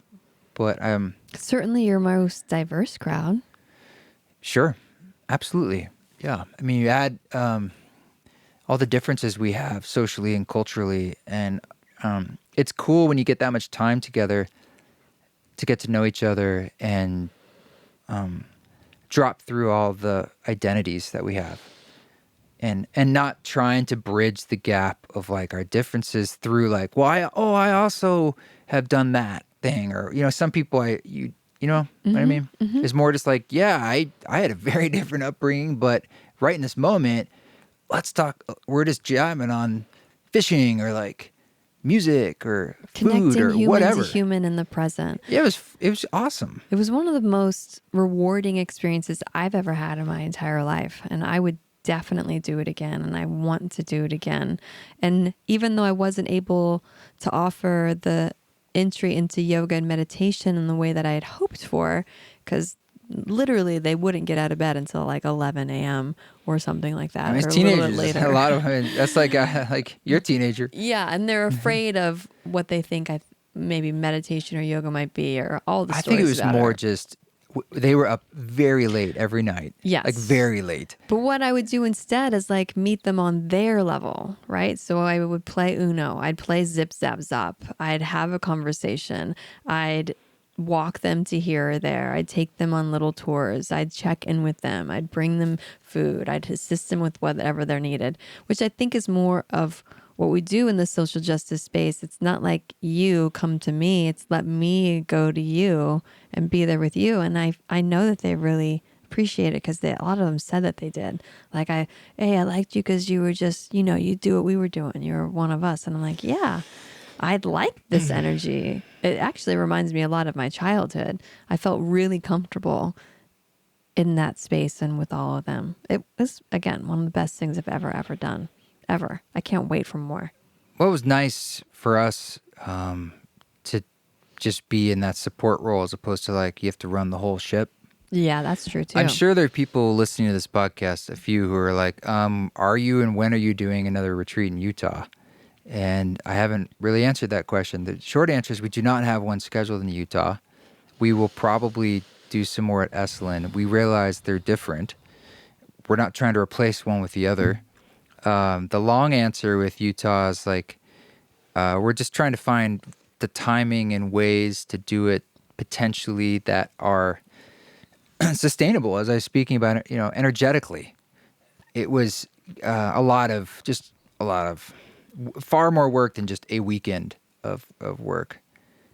Speaker 1: But
Speaker 2: Certainly your most diverse crowd.
Speaker 1: sure, absolutely, yeah. I mean, you add all the differences we have socially and culturally, and it's cool when you get that much time together to get to know each other and drop through all the identities that we have. And not trying to bridge the gap of like our differences through like, well, I also have done that thing, or some people you know what I mean. It's more just like, yeah, I had a very different upbringing, but right in this moment, let's talk. We're just jamming on fishing or like music or food
Speaker 2: Connecting
Speaker 1: or
Speaker 2: human
Speaker 1: whatever.
Speaker 2: to human in the present.
Speaker 1: Yeah, it was awesome.
Speaker 2: It was one of the most rewarding experiences I've ever had in my entire life. And I would definitely do it again. And I want to do it again. And even though I wasn't able to offer the entry into yoga and meditation in the way that I had hoped for, because literally they wouldn't get out of bed until like 11 a.m. or something like that.
Speaker 1: I mean,
Speaker 2: or
Speaker 1: it's
Speaker 2: a little bit
Speaker 1: teenagers.
Speaker 2: later.
Speaker 1: A lot of that's like you're a teenager.
Speaker 2: Yeah, and they're afraid of what they think maybe meditation or yoga might be, or all the
Speaker 1: I
Speaker 2: stories
Speaker 1: think it was
Speaker 2: about
Speaker 1: more
Speaker 2: it.
Speaker 1: just they were up very late every night.
Speaker 2: Yes.
Speaker 1: Like very late.
Speaker 2: But what I would do instead is like meet them on their level, right? So I would play Uno, I'd play Zip Zap Zop, I'd have a conversation, I'd walk them to here or there, I'd take them on little tours, I'd check in with them, I'd bring them food, I'd assist them with whatever they're needed, which I think is more of what we do in the social justice space. It's not like you come to me, it's let me go to you and be there with you. And I know that they really appreciate it, because a lot of them said that they did. Like, hey, I liked you because you were just, you do what we were doing. You're one of us. And I'm like, yeah, I'd like this energy. It actually reminds me a lot of my childhood. I felt really comfortable in that space and with all of them. It was, again, one of the best things I've ever done. Ever. I can't wait for more.
Speaker 1: What was nice for us to just be in that support role, as opposed to like you have to run the whole ship.
Speaker 2: Yeah, that's true too.
Speaker 1: I'm sure there are people listening to this podcast, a few who are like, are you and when are you doing another retreat in Utah? And I haven't really answered that question. The short answer is we do not have one scheduled in Utah. We will probably do some more at Esalen. We realize they're different. We're not trying to replace one with the other. The long answer with Utah is like, we're just trying to find the timing and ways to do it potentially that are sustainable. As I was speaking about it, energetically, it was far more work than just a weekend of work.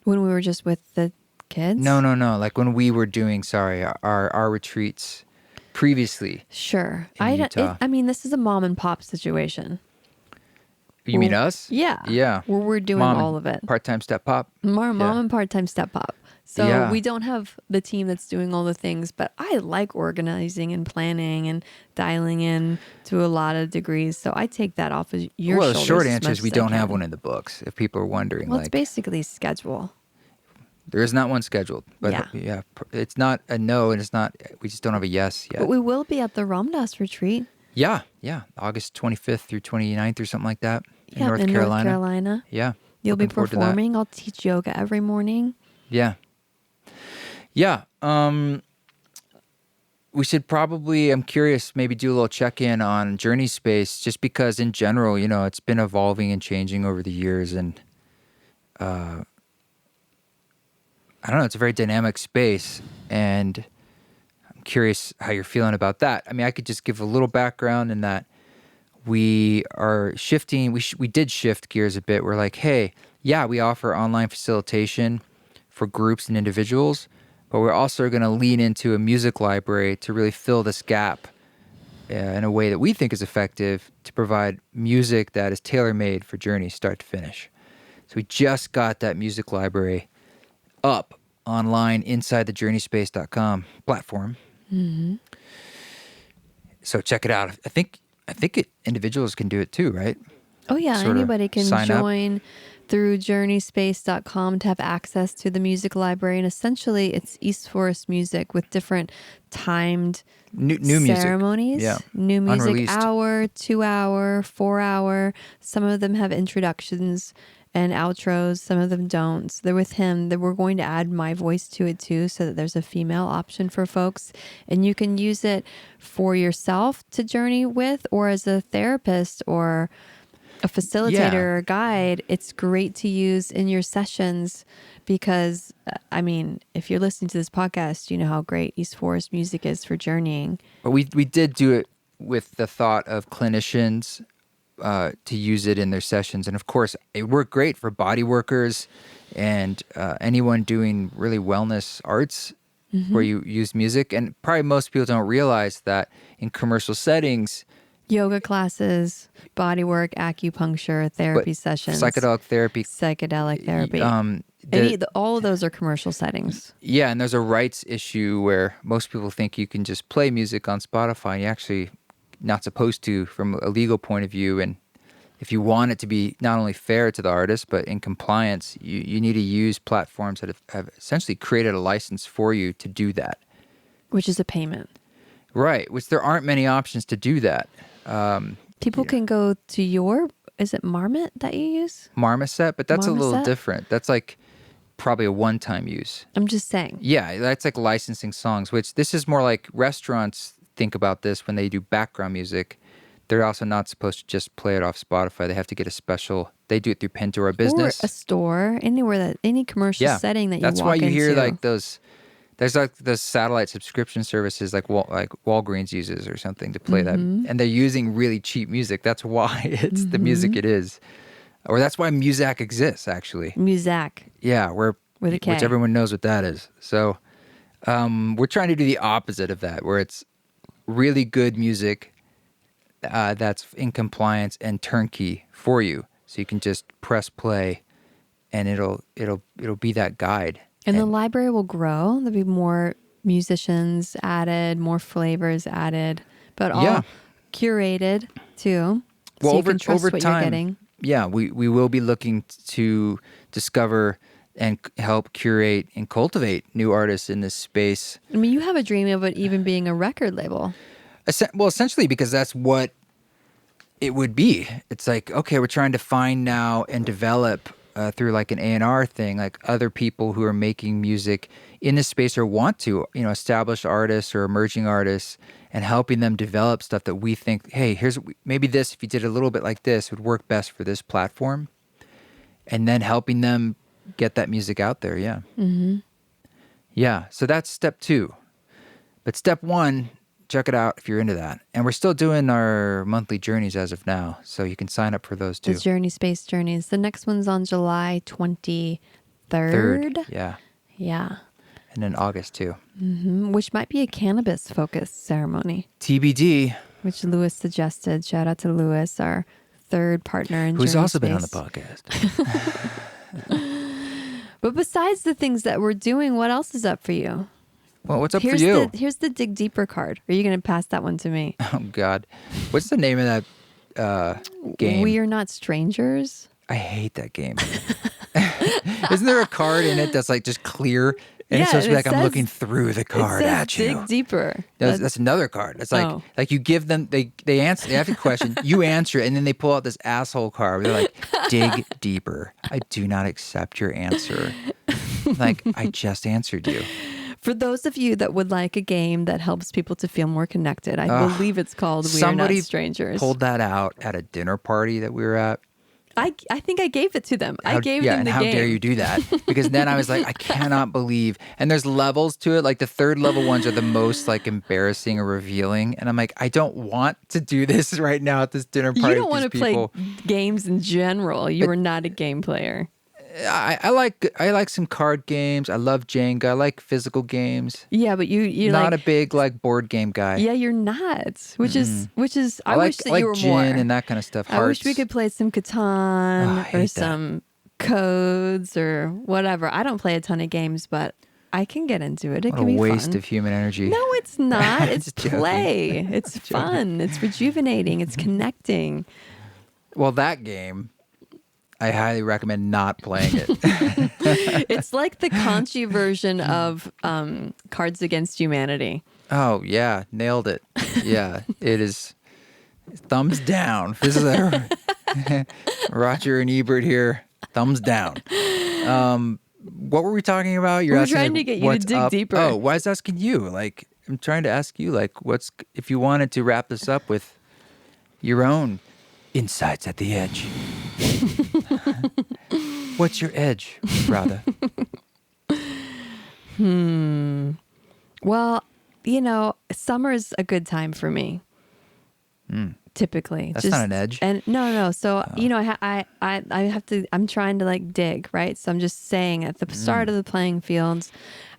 Speaker 2: When we were just with the kids?
Speaker 1: No. Like when we were doing, our retreats previously.
Speaker 2: Sure.
Speaker 1: In Utah.
Speaker 2: I mean, this is a mom and pop situation.
Speaker 1: You mean us?
Speaker 2: Yeah.
Speaker 1: Yeah.
Speaker 2: Where we're doing
Speaker 1: Mom
Speaker 2: all
Speaker 1: and
Speaker 2: of it.
Speaker 1: Part-time step pop.
Speaker 2: Mom
Speaker 1: Yeah.
Speaker 2: and part-time step pop. So
Speaker 1: Yeah.
Speaker 2: we don't have the team that's doing all the things, but I like organizing and planning and dialing in to a lot of degrees. So I take that off of your
Speaker 1: Well, the
Speaker 2: shoulders.
Speaker 1: short
Speaker 2: as
Speaker 1: answer
Speaker 2: much
Speaker 1: is we
Speaker 2: as I
Speaker 1: don't have
Speaker 2: can.
Speaker 1: one in the books. If people are wondering,
Speaker 2: Well, it's
Speaker 1: like
Speaker 2: basically schedule.
Speaker 1: there is not one scheduled, but
Speaker 2: Yeah.
Speaker 1: it's not a no, and it's not. We just don't have a yes yet.
Speaker 2: But we will be at the Ramdas retreat.
Speaker 1: Yeah, August 25th through 29th or something like that in North Carolina. Yeah,
Speaker 2: You'll be
Speaker 1: looking forward to that.
Speaker 2: performing. I'll teach yoga every morning.
Speaker 1: Yeah. We should probably, I'm curious, maybe do a little check-in on Journey Space, just because in general, it's been evolving and changing over the years, and I don't know, it's a very dynamic space, and I'm curious how you're feeling about that. I mean, I could just give a little background in that we are shifting, we did shift gears a bit. We're like, hey, yeah, we offer online facilitation for groups and individuals, but we're also going to lean into a music library to really fill this gap in a way that we think is effective to provide music that is tailor-made for Journey start to finish. So we just got that music library up online inside the journeyspace.com platform.
Speaker 2: Mm-hmm.
Speaker 1: So check it out. I think individuals can do it too, right?
Speaker 2: Oh, yeah.
Speaker 1: Sort of
Speaker 2: Anybody can
Speaker 1: sign up.
Speaker 2: join through journeyspace.com to have access to the music library. And essentially, it's East Forest music with different timed
Speaker 1: New music.
Speaker 2: ceremonies.
Speaker 1: Yeah.
Speaker 2: New music,
Speaker 1: Unreleased.
Speaker 2: hour, 2 hour, 4 hour. Some of them have introductions and outros. Some of them don't. So they're with him. That we're going to add my voice to it too, so that there's a female option for folks. And you can use it for yourself to journey with, or as a therapist or a facilitator or guide. It's great to use in your sessions because, I mean, if you're listening to this podcast, you know how great East Forest music is for journeying.
Speaker 1: But we did do it with the thought of clinicians to use it in their sessions. And of course, it worked great for body workers and anyone doing really wellness arts where you use music. And probably most people don't realize that in commercial settings,
Speaker 2: Yoga classes, body work, acupuncture, therapy sessions,
Speaker 1: psychedelic therapy,
Speaker 2: all of those are commercial settings.
Speaker 1: Yeah, and there's a rights issue where most people think you can just play music on Spotify, and you're actually not supposed to from a legal point of view. And if you want it to be not only fair to the artist, but in compliance, you need to use platforms that have essentially created a license for you to do that.
Speaker 2: Which is a payment.
Speaker 1: Right, which there aren't many options to do that.
Speaker 2: People can go to is it Marmot that you use?
Speaker 1: Marmoset, but that's a little
Speaker 2: Marmoset?
Speaker 1: different. That's like probably a one-time use.
Speaker 2: I'm just saying.
Speaker 1: Yeah, that's like licensing songs, which this is more like restaurants think about this when they do background music. They're also not supposed to just play it off Spotify. They have to get they do it through Pandora Business.
Speaker 2: Or a store, any commercial setting that you walk into.
Speaker 1: That's why you hear like there's like those satellite subscription services like Walgreens uses or something to play that. And they're using really cheap music. That's why it's the music it is. Or that's why Muzak exists, actually.
Speaker 2: Muzak.
Speaker 1: Yeah,
Speaker 2: with a K.
Speaker 1: which everyone knows what that is. So we're trying to do the opposite of that, where it's really good music that's in compliance and turnkey for you. So you can just press play and it'll be that guide.
Speaker 2: And the library will grow. There'll be more musicians added, more flavors added, but all curated too.
Speaker 1: Well,
Speaker 2: so you can trust
Speaker 1: over
Speaker 2: what
Speaker 1: time,
Speaker 2: you're getting.
Speaker 1: Yeah, we will be looking to discover and help curate and cultivate new artists in this space.
Speaker 2: I mean, you have a dream of it even being a record label.
Speaker 1: Well, essentially because that's what it would be. It's like, okay, we're trying to find now and develop through like an A&R thing, like other people who are making music in this space or want to, established artists or emerging artists, and helping them develop stuff that we think, hey, maybe this, if you did a little bit like this, would work best for this platform. And then helping them get that music out there. Yeah. Mm-hmm. Yeah. So that's step 2. But step 1, check it out if you're into that. And we're still doing our monthly journeys as of now. So you can sign up for those too.
Speaker 2: The Journey Space Journeys. The next one's on July 23rd.
Speaker 1: 3rd. Yeah.
Speaker 2: Yeah.
Speaker 1: And then August too.
Speaker 2: Mm-hmm. Which might be a cannabis-focused ceremony.
Speaker 1: TBD.
Speaker 2: Which Lewis suggested. Shout out to Lewis, our third partner in
Speaker 1: Who's
Speaker 2: Journey
Speaker 1: also
Speaker 2: Space.
Speaker 1: been on the podcast.
Speaker 2: But besides the things that we're doing, what else is up for you?
Speaker 1: Well, what's up for you?
Speaker 2: Here's the Dig Deeper card. Are you going to pass that one to me?
Speaker 1: Oh, God. What's the name of that game?
Speaker 2: We Are Not Strangers.
Speaker 1: I hate that game. Isn't there a card in it that's like just clear? And it's supposed to be like, I'm looking through the card
Speaker 2: it says
Speaker 1: at you.
Speaker 2: Dig Deeper.
Speaker 1: That's another card. It's like like you give them, they answer, they have a question, you answer it, and then they pull out this asshole card. They're like, dig deeper. I do not accept your answer. Like, I just answered you.
Speaker 2: For those of you that would like a game that helps people to feel more connected, I believe it's called We Are Not Strangers.
Speaker 1: Somebody pulled that out at a dinner party that we were at.
Speaker 2: I think I gave it to them. I gave them the
Speaker 1: how
Speaker 2: game.
Speaker 1: dare you do that? Because then I was like, I cannot believe. And there's levels to it. Like the third level ones are the most like embarrassing or revealing. And I'm like, I don't want to do this right now at this dinner party.
Speaker 2: You don't
Speaker 1: with
Speaker 2: want to
Speaker 1: these
Speaker 2: play
Speaker 1: people.
Speaker 2: games in general. You are not a game player.
Speaker 1: I like some card games. I love Jenga. I like physical games.
Speaker 2: Yeah, but you're
Speaker 1: not
Speaker 2: like,
Speaker 1: a big like board game guy.
Speaker 2: yeah, you're not. Which is I
Speaker 1: like,
Speaker 2: wish that
Speaker 1: like
Speaker 2: you were
Speaker 1: gin
Speaker 2: more.
Speaker 1: and that kind of stuff.
Speaker 2: I wish we could play some Catan or some codes or whatever. I don't play a ton of games, but I can get into it. It
Speaker 1: What
Speaker 2: can be
Speaker 1: a waste
Speaker 2: fun.
Speaker 1: of human energy.
Speaker 2: No, it's not. It's
Speaker 1: Just joking.
Speaker 2: play. It's fun. It's rejuvenating. It's connecting.
Speaker 1: Well, that game, I highly recommend not playing it.
Speaker 2: It's like the Conchi version of Cards Against Humanity.
Speaker 1: Oh, yeah. Nailed it. Yeah. It is thumbs down. This is Roger and Ebert here. Thumbs down. What were we talking about?
Speaker 2: We're trying to get you to dig deeper.
Speaker 1: Oh, why is asking you? Like, I'm trying to ask you, like, if you wanted to wrap this up with your own insights at the edge. What's your edge, Radha?
Speaker 2: Well, summer is a good time for me. Typically,
Speaker 1: That's not an edge.
Speaker 2: And no. So I have to. I'm trying to like dig, right. So I'm just saying at the start of the playing fields,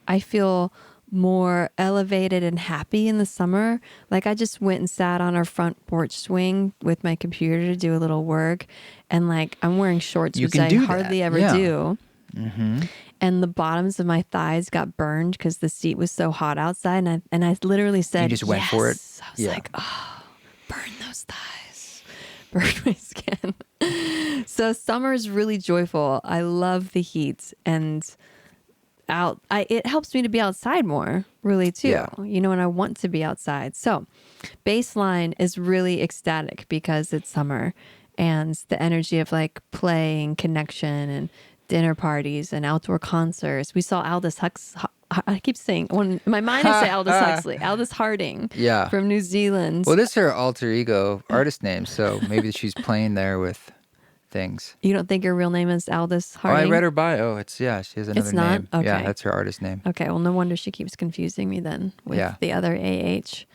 Speaker 2: I feel more elevated and happy in the summer. Like I just went and sat on our front porch swing with my computer to do a little work, and like I'm wearing shorts, which I hardly ever do. Mm-hmm. And the bottoms of my thighs got burned because the seat was so hot outside, and I literally said,
Speaker 1: you just went for it.
Speaker 2: I was like, oh, burn those thighs, burn my skin. So summer is really joyful. I love the heat, and it helps me to be outside more, really too.
Speaker 1: Yeah.
Speaker 2: And I want to be outside. So baseline is really ecstatic because it's summer, and the energy of like play and connection and dinner parties and outdoor concerts. We saw Aldous Huxley. I keep saying, when my mind is Aldous Huxley, Aldous Harding, from New Zealand.
Speaker 1: Well, this is her alter ego artist name, so maybe she's playing there with things.
Speaker 2: You don't think her real name is Aldous Harding?
Speaker 1: Oh, I read her bio. She has another
Speaker 2: It's not?
Speaker 1: name.
Speaker 2: Okay.
Speaker 1: Yeah, that's her artist name.
Speaker 2: Okay, well, no wonder she keeps confusing me then with the other AH.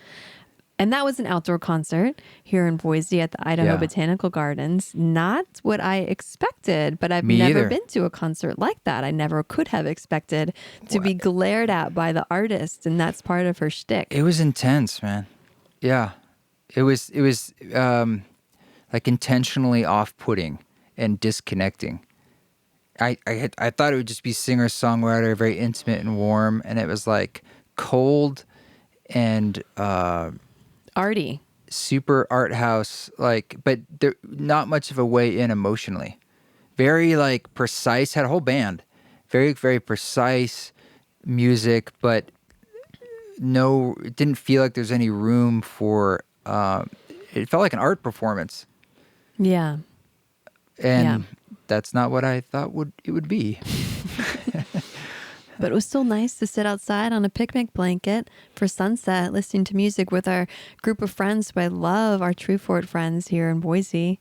Speaker 2: And that was an outdoor concert here in Boise at the Idaho Botanical Gardens. Not what I expected, but I've never been to a concert like that. I never could have expected to be glared at by the artist, and that's part of her shtick.
Speaker 1: It was intense, man. Yeah. It was like intentionally off-putting and disconnecting. I thought it would just be singer-songwriter, very intimate and warm, and it was like cold and
Speaker 2: arty,
Speaker 1: super art house, but there not much of a way in emotionally. Very like precise, had a whole band, very, very precise music, but it didn't feel like there's any room for, it felt like an art performance.
Speaker 2: Yeah.
Speaker 1: And that's not what I thought it would be.
Speaker 2: But it was still nice to sit outside on a picnic blanket for sunset, listening to music with our group of friends who I love, our True Fort friends here in Boise.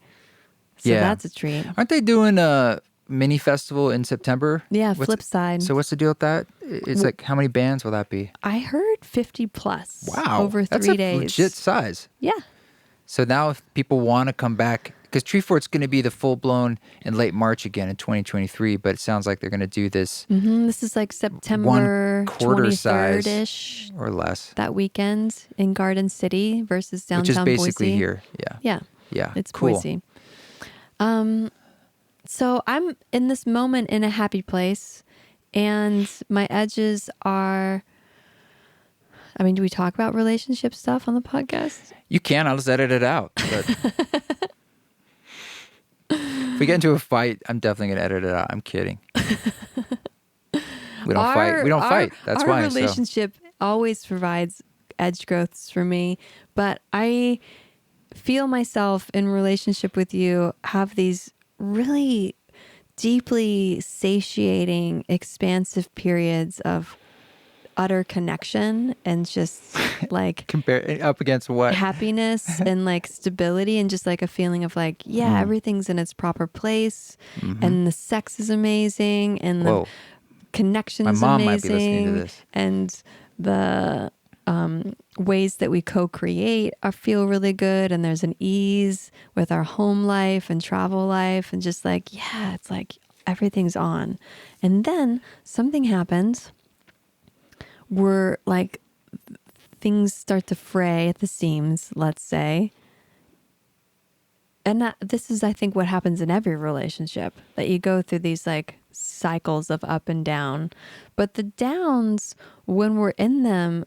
Speaker 2: So that's a treat.
Speaker 1: Aren't they doing a mini festival in September?
Speaker 2: Yeah, Flipside.
Speaker 1: So what's the deal with that? It's like, how many bands will that be?
Speaker 2: I heard 50 plus.
Speaker 1: Wow.
Speaker 2: Over 3
Speaker 1: that's
Speaker 2: days.
Speaker 1: That's a legit size.
Speaker 2: Yeah.
Speaker 1: So now if people want to come back, because Tree Fort's going to be the full-blown in late March again in 2023, but it sounds like they're going to do this.
Speaker 2: Mm-hmm. This is like September 23rd-ish.
Speaker 1: Size or less.
Speaker 2: That weekend in Garden City versus downtown Boise.
Speaker 1: Which is basically
Speaker 2: Boise.
Speaker 1: Here. Yeah.
Speaker 2: Yeah. It's
Speaker 1: cool.
Speaker 2: Boise. So I'm in this moment in a happy place, and my edges are... I mean, do we talk about relationship stuff on the podcast?
Speaker 1: You can. I'll just edit it out. But if we get into a fight, I'm definitely going to edit it out. I'm kidding. We don't fight. We don't fight. That's why.
Speaker 2: Our relationship always provides edge growths for me. But I feel myself in relationship with you have these really deeply satiating, expansive periods of utter connection and just like
Speaker 1: Compare up against what?
Speaker 2: happiness and like stability and just like a feeling of like, yeah, everything's in its proper place and the sex is amazing and the
Speaker 1: Whoa.
Speaker 2: connection
Speaker 1: My
Speaker 2: is
Speaker 1: mom might be listening to
Speaker 2: amazing
Speaker 1: this.
Speaker 2: and the ways that we co-create feel really good, and there's an ease with our home life and travel life, and just like, yeah, it's like everything's on. And then something happens where like things start to fray at the seams, let's say. And this is, I think, what happens in every relationship, that you go through these like cycles of up and down. But the downs, when we're in them,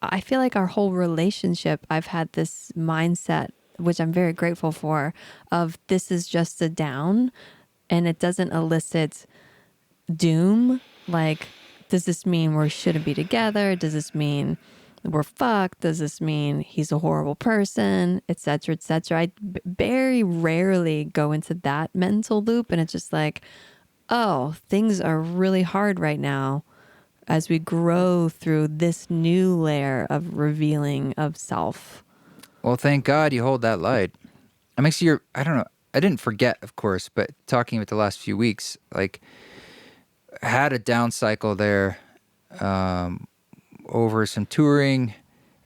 Speaker 2: I feel like our whole relationship, I've had this mindset, which I'm very grateful for, of this is just a down and it doesn't elicit doom. Like, does this mean we shouldn't be together? Does this mean we're fucked? Does this mean he's a horrible person, etc., etc.? I very rarely go into that mental loop, and it's just like, oh, things are really hard right now as we grow through this new layer of revealing of self.
Speaker 1: Well, thank God you hold that light. I don't know. I didn't forget, of course, but talking about the last few weeks, like, had a down cycle there over some touring,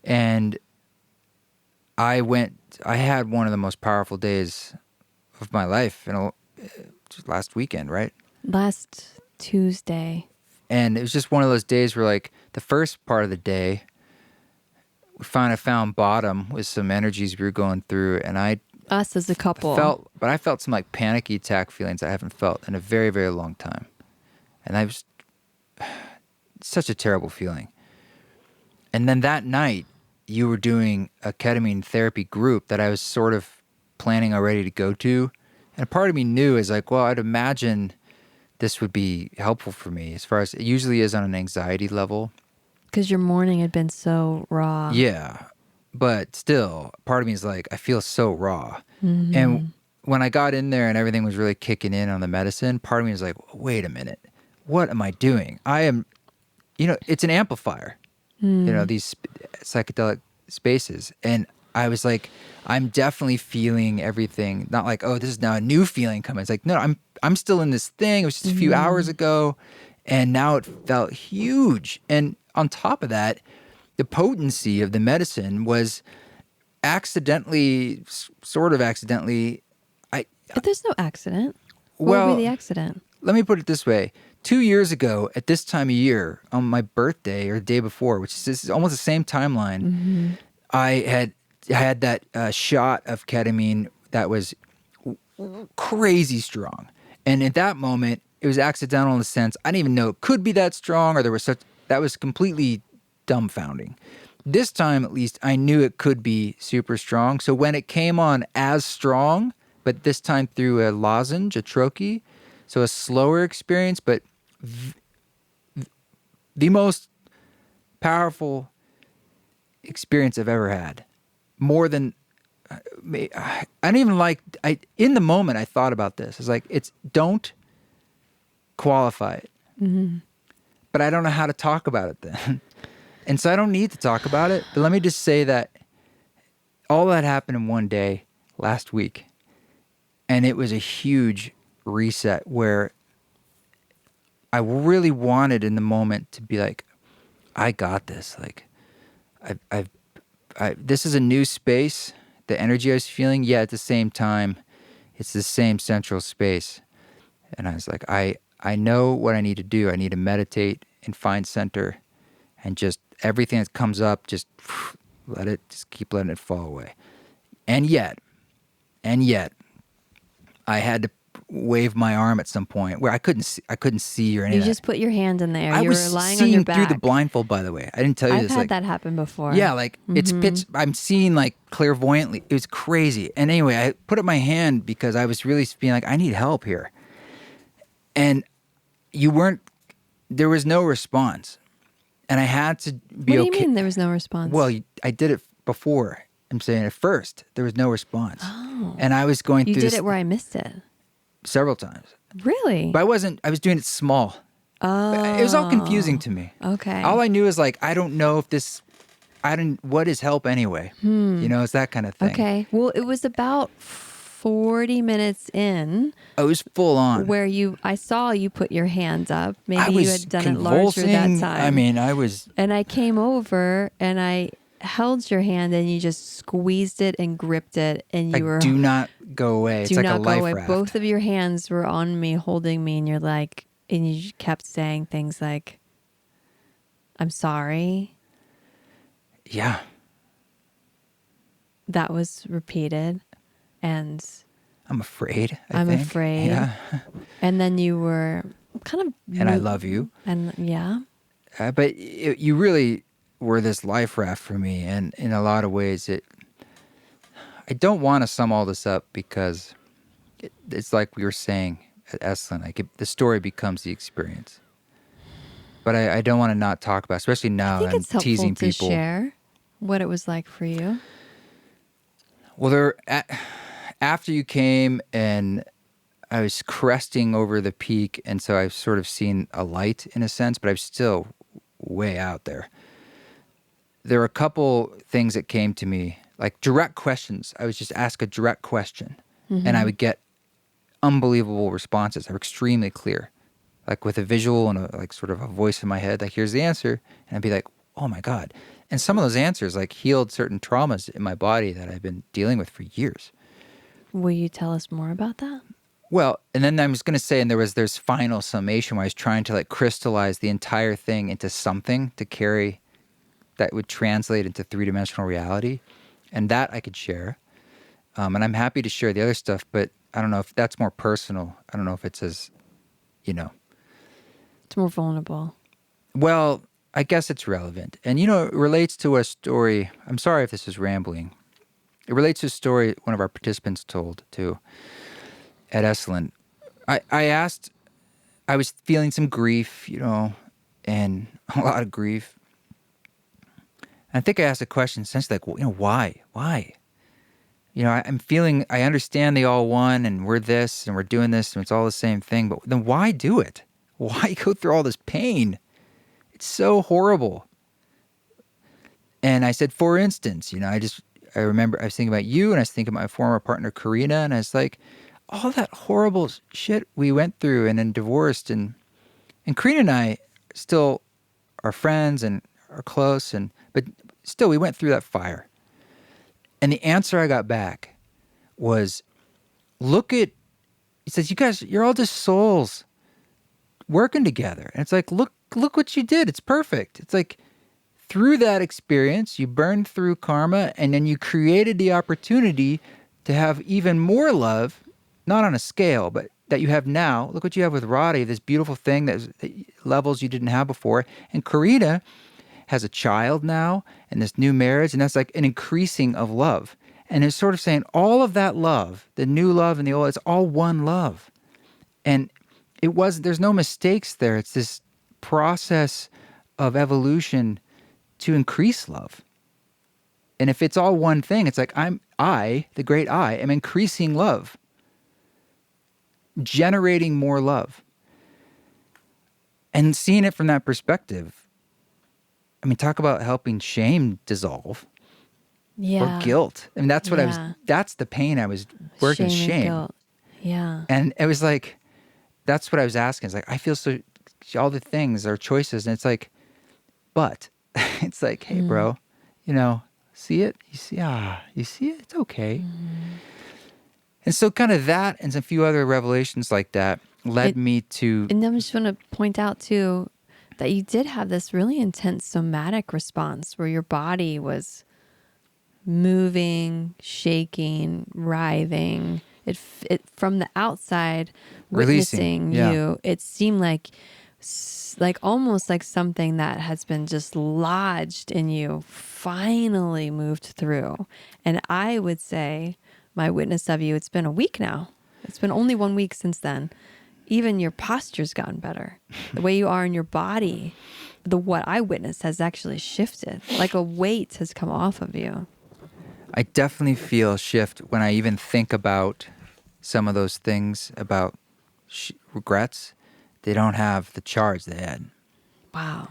Speaker 1: and I had one of the most powerful days of my life, just last weekend, right?
Speaker 2: Last Tuesday.
Speaker 1: And it was just one of those days where, like, the first part of the day, we found bottom with some energies we were going through, and
Speaker 2: Us as a couple.
Speaker 1: I felt some like panicky attack feelings I haven't felt in a very, very long time. And I was such a terrible feeling. And then that night, you were doing a ketamine therapy group that I was sort of planning already to go to. And a part of me knew is like, well, I'd imagine this would be helpful for me, as far as it usually is on an anxiety level.
Speaker 2: Because your morning had been so raw.
Speaker 1: Yeah. But still, part of me is like, I feel so raw.
Speaker 2: Mm-hmm.
Speaker 1: And when I got in there and everything was really kicking in on the medicine, part of me was like, wait a minute. What am I doing? I am, it's an amplifier, these psychedelic spaces. And I was like, I'm definitely feeling everything. Not like, oh, this is now a new feeling coming. It's like, no, I'm still in this thing. It was just a few hours ago, and now it felt huge. And on top of that, the potency of the medicine was sort of accidentally.
Speaker 2: But there's no accident.
Speaker 1: Well,
Speaker 2: what would be the accident?
Speaker 1: Let me put it this way. 2 years ago, at this time of year, on my birthday or the day before, which is almost the same timeline, I had that shot of ketamine that was crazy strong. And at that moment, it was accidental in the sense I didn't even know it could be that strong, or that was completely dumbfounding. This time, at least, I knew it could be super strong. So when it came on as strong, but this time through a lozenge, a troche, so a slower experience, but the most powerful experience I've ever had. More than, I don't even in the moment I thought about this. It's like, don't qualify it. Mm-hmm. But I don't know how to talk about it then. And so I don't need to talk about it. But let me just say that all that happened in one day last week. And it was a huge reset where I really wanted in the moment to be like, I got this. Like, this is a new space. The energy I was feeling, at the same time, it's the same central space. And I was like, I know what I need to do. I need to meditate and find center, and just everything that comes up, just keep letting it fall away. And yet, I had to wave my arm at some point where I couldn't see or anything.
Speaker 2: You just put your hand in there.
Speaker 1: I
Speaker 2: you
Speaker 1: was
Speaker 2: were lying
Speaker 1: seeing
Speaker 2: on your back.
Speaker 1: through the blindfold, by the way. I didn't tell you
Speaker 2: I've
Speaker 1: this.
Speaker 2: had that happen before.
Speaker 1: Yeah, like it's pitch. I'm seeing like clairvoyantly. It was crazy. And anyway, I put up my hand because I was really being like, I need help here. And there was no response. And I had to be okay.
Speaker 2: What do you mean there was no response?
Speaker 1: Well, I did it before. I'm saying at first, there was no response.
Speaker 2: Oh.
Speaker 1: And I was going through this.
Speaker 2: You did it where I missed it.
Speaker 1: Several times.
Speaker 2: Really?
Speaker 1: But I was doing it small.
Speaker 2: Oh.
Speaker 1: It was all confusing to me.
Speaker 2: Okay.
Speaker 1: All I knew is like, I don't know if this, what is help anyway? It's that kind of thing.
Speaker 2: Okay. Well, it was about 40 minutes in
Speaker 1: Oh, it was full on.
Speaker 2: where I saw you put your hands up.
Speaker 1: I
Speaker 2: Maybe
Speaker 1: was
Speaker 2: you had done it larger
Speaker 1: convulsing.
Speaker 2: that time.
Speaker 1: I mean, I was.
Speaker 2: And I came over and I held your hand and you just squeezed it and gripped it and you
Speaker 1: Like,
Speaker 2: were
Speaker 1: do not go away. It's
Speaker 2: do
Speaker 1: like
Speaker 2: not
Speaker 1: a
Speaker 2: go
Speaker 1: life
Speaker 2: away.
Speaker 1: raft.
Speaker 2: Both of your hands were on me, holding me, and you're like, and you kept saying things like, "I'm sorry."
Speaker 1: Yeah.
Speaker 2: That was repeated, and
Speaker 1: I'm afraid.
Speaker 2: I'm
Speaker 1: think.
Speaker 2: afraid.
Speaker 1: Yeah.
Speaker 2: And then you were kind of,
Speaker 1: And I love you.
Speaker 2: and yeah,
Speaker 1: But you really were this life raft for me, and in a lot of ways, I don't want to sum all this up because it's like we were saying at Esalen, like the story becomes the experience. But I don't want to not talk about, especially now
Speaker 2: I think
Speaker 1: I'm
Speaker 2: it's helpful
Speaker 1: teasing
Speaker 2: to
Speaker 1: people.
Speaker 2: share what it was like for you.
Speaker 1: Well, after you came and I was cresting over the peak, and so I've sort of seen a light in a sense, but I'm still way out there. There were a couple things that came to me, like direct questions. I would just ask a direct question, and I would get unbelievable responses. They were extremely clear, like with a visual and like sort of a voice in my head, like, here's the answer. And I'd be like, oh my God. And some of those answers like healed certain traumas in my body that I've been dealing with for years.
Speaker 2: Will you tell us more about that?
Speaker 1: Well, and then I was going to say, and there's final summation where I was trying to like crystallize the entire thing into something to carry that would translate into three-dimensional reality. And that I could share. And I'm happy to share the other stuff, but I don't know if that's more personal. I don't know if it's as,
Speaker 2: It's more vulnerable.
Speaker 1: Well, I guess it's relevant. And, it relates to a story. I'm sorry if this is rambling. It relates to a story one of our participants told, too, at Esalen. I was feeling some grief, and a lot of grief. And I think I asked a question essentially like, well, why? Why? I understand they all won and we're this and we're doing this and it's all the same thing, but then why do it? Why go through all this pain? It's so horrible. And I said, for instance, I remember I was thinking about you and I was thinking about my former partner, Karina, and I was like, all that horrible shit we went through and then divorced and Karina and I still are friends and are close, but still we went through that fire. And the answer I got back was, he says, you guys, you're all just souls working together. And it's like, look what you did. It's perfect. It's like through that experience, you burned through karma and then you created the opportunity to have even more love, not on a scale, but that you have now. Look what you have with Radha, this beautiful thing that levels you didn't have before. And Karina has a child now and this new marriage, and that's like an increasing of love. And it's sort of saying all of that love, the new love and the old, it's all one love. And there's no mistakes there. It's this process of evolution to increase love. And if it's all one thing, it's like the great I, am increasing love, generating more love. And seeing it from that perspective, I mean, talk about helping shame dissolve.
Speaker 2: Yeah.
Speaker 1: Or guilt. I mean, that's what that's the pain I was working, shame.
Speaker 2: And guilt. Yeah.
Speaker 1: And it was like, that's what I was asking. It's like, I feel so, all the things are choices. And it's like, but it's like, hey, bro, see it? You see it? It's okay. And so kind of that and a few other revelations like that led me to.
Speaker 2: And then I just want to point out too, that you did have this really intense somatic response where your body was moving, shaking, writhing. It from the outside, witnessing you, it seemed like almost like something that has been just lodged in you finally moved through. And I would say, my witness of you, it's been a week now. It's been only 1 week since then. Even your posture's gotten better. The way you are in your body, what I witnessed has actually shifted. Like a weight has come off of you.
Speaker 1: I definitely feel a shift when I even think about some of those things about regrets. they don't have the charge they had.
Speaker 2: Wow.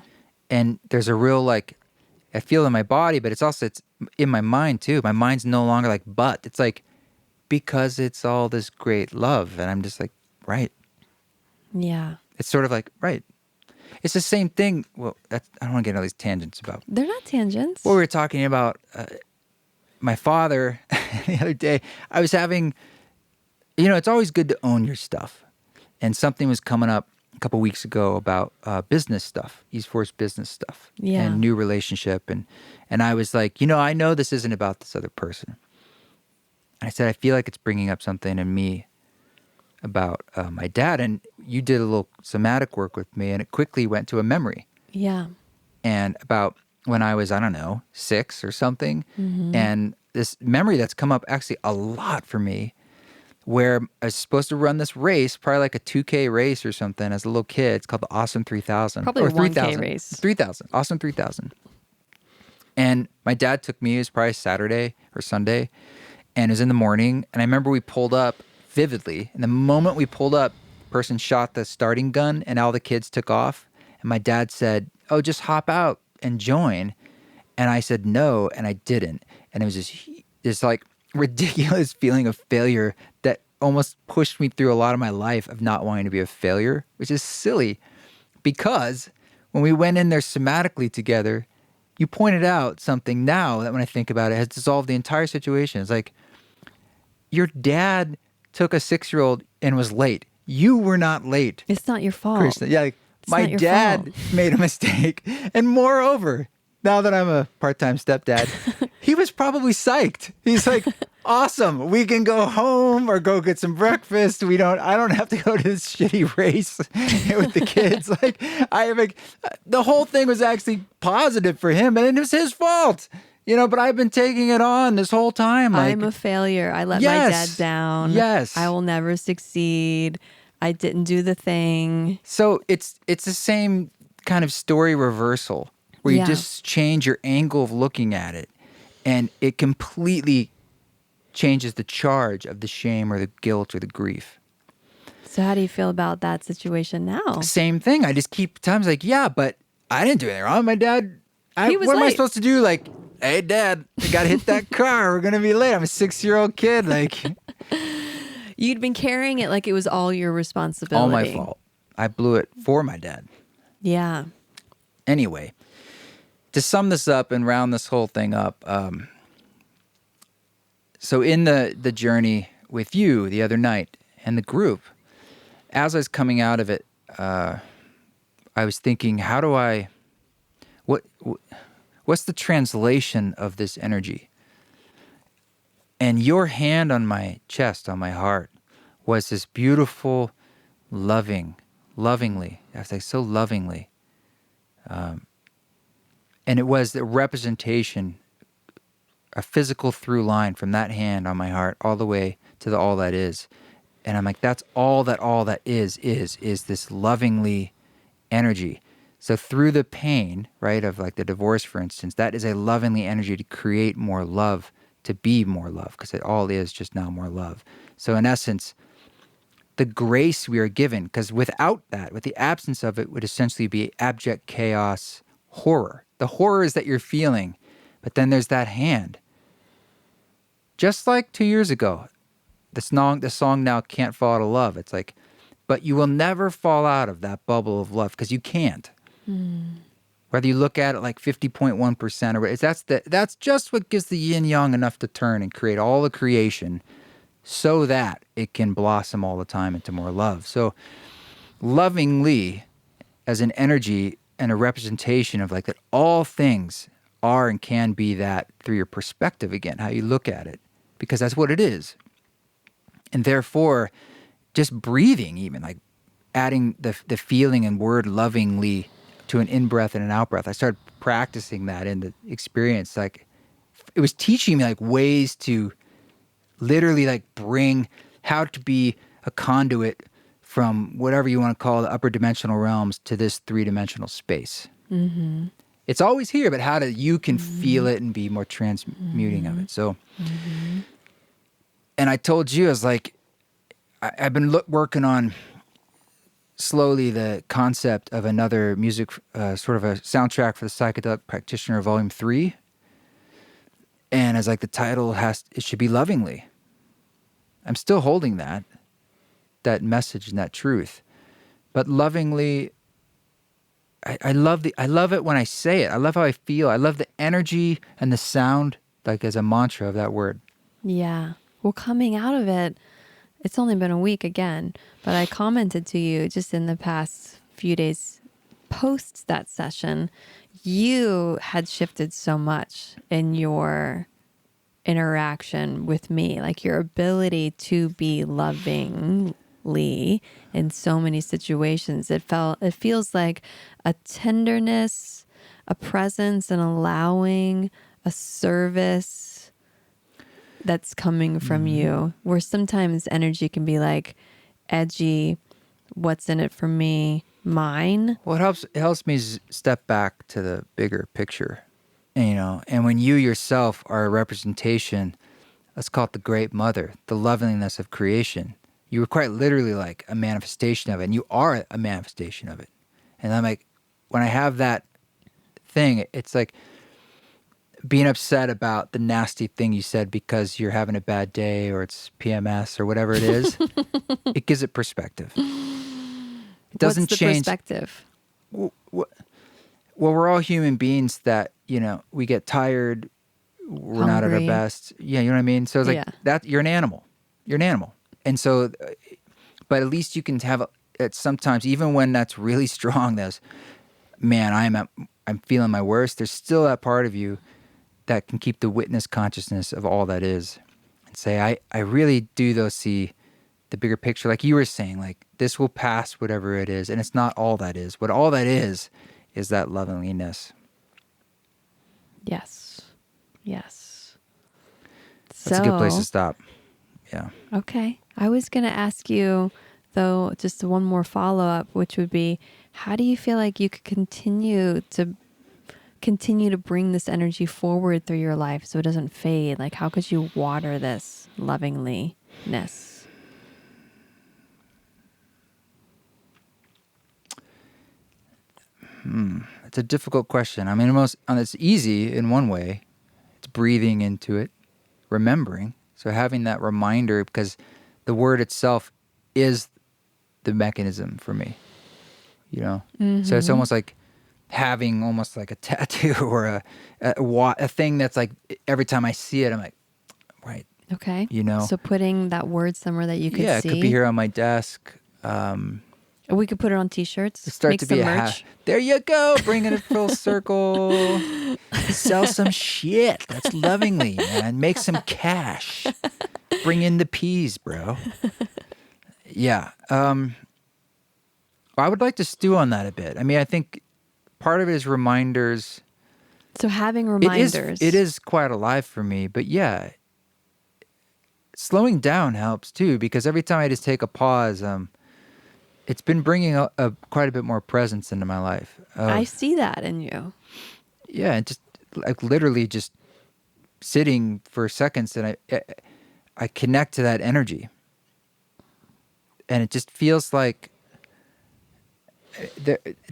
Speaker 1: And there's a real like, I feel in my body, but it's in my mind too. My mind's no longer like, but it's like, because it's all this great love. And I'm just like, right.
Speaker 2: Yeah.
Speaker 1: It's sort of like, right. It's the same thing. Well, I don't want to get into all these tangents about.
Speaker 2: They're not tangents.
Speaker 1: What we were talking about, my father the other day, I was having, it's always good to own your stuff. And something was coming up a couple weeks ago about business stuff, East Forest business stuff, and new relationship. And I was like, I know this isn't about this other person. I said, I feel like it's bringing up something in me about my dad. And you did a little somatic work with me, and it quickly went to a memory.
Speaker 2: Yeah.
Speaker 1: And about when I was, I don't know, 6 or something.
Speaker 2: Mm-hmm.
Speaker 1: And this memory that's come up actually a lot for me, where I was supposed to run this race, probably like a 2K race or something as a little kid. It's called the Awesome 3000.
Speaker 2: Probably a 1K race.
Speaker 1: 3000. Awesome 3000. And my dad took me, it was probably Saturday or Sunday, and it was in the morning. And I remember we pulled up vividly. And the moment we pulled up, the person shot the starting gun and all the kids took off. And my dad said, "Oh, just hop out and join." And I said no, and I didn't. And it was this like ridiculous feeling of failure that almost pushed me through a lot of my life of not wanting to be a failure, which is silly because when we went in there somatically together, you pointed out something now that when I think about it has dissolved the entire situation. It's like your dad took a 6-year-old and was late. You were not late.
Speaker 2: It's not your fault.
Speaker 1: Krishna. Yeah, like, my dad made a mistake. And moreover, now that I'm a part-time stepdad, he was probably psyched. He's like, awesome. We can go home or go get some breakfast. I don't have to go to this shitty race with the kids. The whole thing was actually positive for him, and it was his fault. But I've been taking it on this whole time.
Speaker 2: I'm a failure. I let my dad down.
Speaker 1: Yes.
Speaker 2: I will never succeed. I didn't do the thing.
Speaker 1: So it's the same kind of story reversal where you just change your angle of looking at it, and it completely changes the charge of the shame or the guilt or the grief.
Speaker 2: So how do you feel about that situation now?
Speaker 1: Same thing. I just keep times like, yeah, but I didn't do anything wrong. My dad, what am I supposed to do? Like, hey, Dad, I got to hit that car. We're going to be late. I'm a 6-year-old kid. Like,
Speaker 2: you'd been carrying it like it was all your responsibility.
Speaker 1: All my fault. I blew it for my dad.
Speaker 2: Yeah.
Speaker 1: Anyway, to sum this up and round this whole thing up, so in the journey with you the other night and the group, as I was coming out of it, I was thinking, what's the translation of this energy? And your hand on my chest, on my heart, was this beautiful, lovingly, I was like, so lovingly. And it was the representation, a physical through line from that hand on my heart all the way to the all that is. And I'm like, that's all that is this lovingly energy. So through the pain, right, of like the divorce, for instance, that is a lovingly energy to create more love, to be more love, because it all is just now more love. So in essence, the grace we are given, because without that, with the absence of it, would essentially be abject chaos, horror. The horrors that you're feeling, but then there's that hand. Just like 2 years ago, the song now Can't Fall Out of Love. It's like, but you will never fall out of that bubble of love because you can't. Whether you look at it like 50.1% or that's just what gives the yin yang enough to turn and create all the creation so that it can blossom all the time into more love. So lovingly as an energy and a representation of like that all things are and can be that through your perspective again, how you look at it, because that's what it is. And therefore, just breathing even, like adding the feeling and word lovingly to an in-breath and an out-breath. I started practicing that in the experience. Like it was teaching me like ways to literally like bring how to be a conduit from whatever you want to call the upper dimensional realms to this 3-dimensional space. Mm-hmm. It's always here, but how you can feel it and be more transmuting of it. So, and I told you, I was like, I've been working on slowly the concept of another music, sort of a soundtrack for the Psychedelic Practitioner, Volume 3. And as like the title it should be lovingly. I'm still holding that message and that truth. But lovingly, I love it when I say it. I love how I feel. I love the energy and the sound, like as a mantra of that word.
Speaker 2: Yeah. Well, coming out of it, it's only been a week again, but I commented to you just in the past few days post that session, you had shifted so much in your interaction with me, like your ability to be lovingly in so many situations. It feels like a tenderness, a presence, an allowing, a service that's coming from you, where sometimes energy can be like edgy, what's in it for me, mine.
Speaker 1: Well, it helps me step back to the bigger picture, and when you yourself are a representation, let's call it the Great Mother, the loveliness of creation. You were quite literally like a manifestation of it, and you are a manifestation of it. And I'm like, when I have that thing, it's like being upset about the nasty thing you said because you're having a bad day or it's PMS or whatever it is. It gives it perspective. It doesn't
Speaker 2: What's the
Speaker 1: change.
Speaker 2: perspective?
Speaker 1: Well, we're all human beings that, we get tired. We're not at our
Speaker 2: Hungry.
Speaker 1: best. Yeah, you know what I mean? So it's like that. You're an animal. You're an animal. And so, but at least you can have it sometimes, even when that's really strong, man, I'm feeling my worst. There's still that part of you that can keep the witness consciousness of all that is and say, I really do though see the bigger picture. Like you were saying, like this will pass, whatever it is. And it's not all that is. What all that is that loveliness.
Speaker 2: Yes. Yes.
Speaker 1: That's a good place to stop. Yeah.
Speaker 2: Okay. I was going to ask you, though, just one more follow-up, which would be, how do you feel like you could continue to bring this energy forward through your life so it doesn't fade? Like, how could you water this lovingliness?
Speaker 1: It's a difficult question. I mean, it's easy in one way. It's breathing into it, remembering. So having that reminder, because the word itself is the mechanism for me, So it's almost like having almost like a tattoo or a thing that's like every time I see it, I'm like, right.
Speaker 2: Okay. So putting that word somewhere that you could see.
Speaker 1: Yeah, it could be here on my desk.
Speaker 2: We could put it on T-shirts.
Speaker 1: Start
Speaker 2: Make
Speaker 1: to
Speaker 2: some
Speaker 1: be
Speaker 2: merch.
Speaker 1: There you go, bringing it full circle. Sell some shit. That's lovingly, man. Make some cash. Bring in the peas, bro. Yeah. I would like to stew on that a bit. I mean, I think part of it is reminders.
Speaker 2: So having reminders.
Speaker 1: It is quite alive for me, but yeah, slowing down helps too, because every time I just take a pause, it's been bringing quite a bit more presence into my life.
Speaker 2: I see that in you.
Speaker 1: Yeah, and just like literally just sitting for seconds, and I connect to that energy, and it just feels like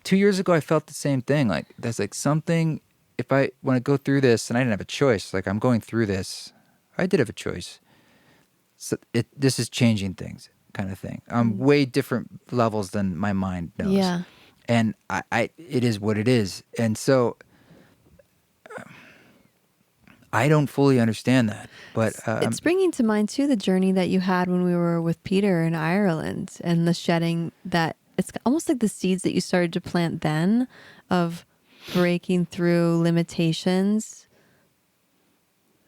Speaker 1: 2 years ago I felt the same thing. Like there's like something. If I want to go through this, and I didn't have a choice. Like I'm going through this, I did have a choice. So this is changing things, kind of thing. Way different levels than my mind knows.
Speaker 2: Yeah.
Speaker 1: And it is what it is. And so I don't fully understand that, but
Speaker 2: it's bringing to mind too the journey that you had when we were with Peter in Ireland, and the shedding that it's almost like the seeds that you started to plant then of breaking through limitations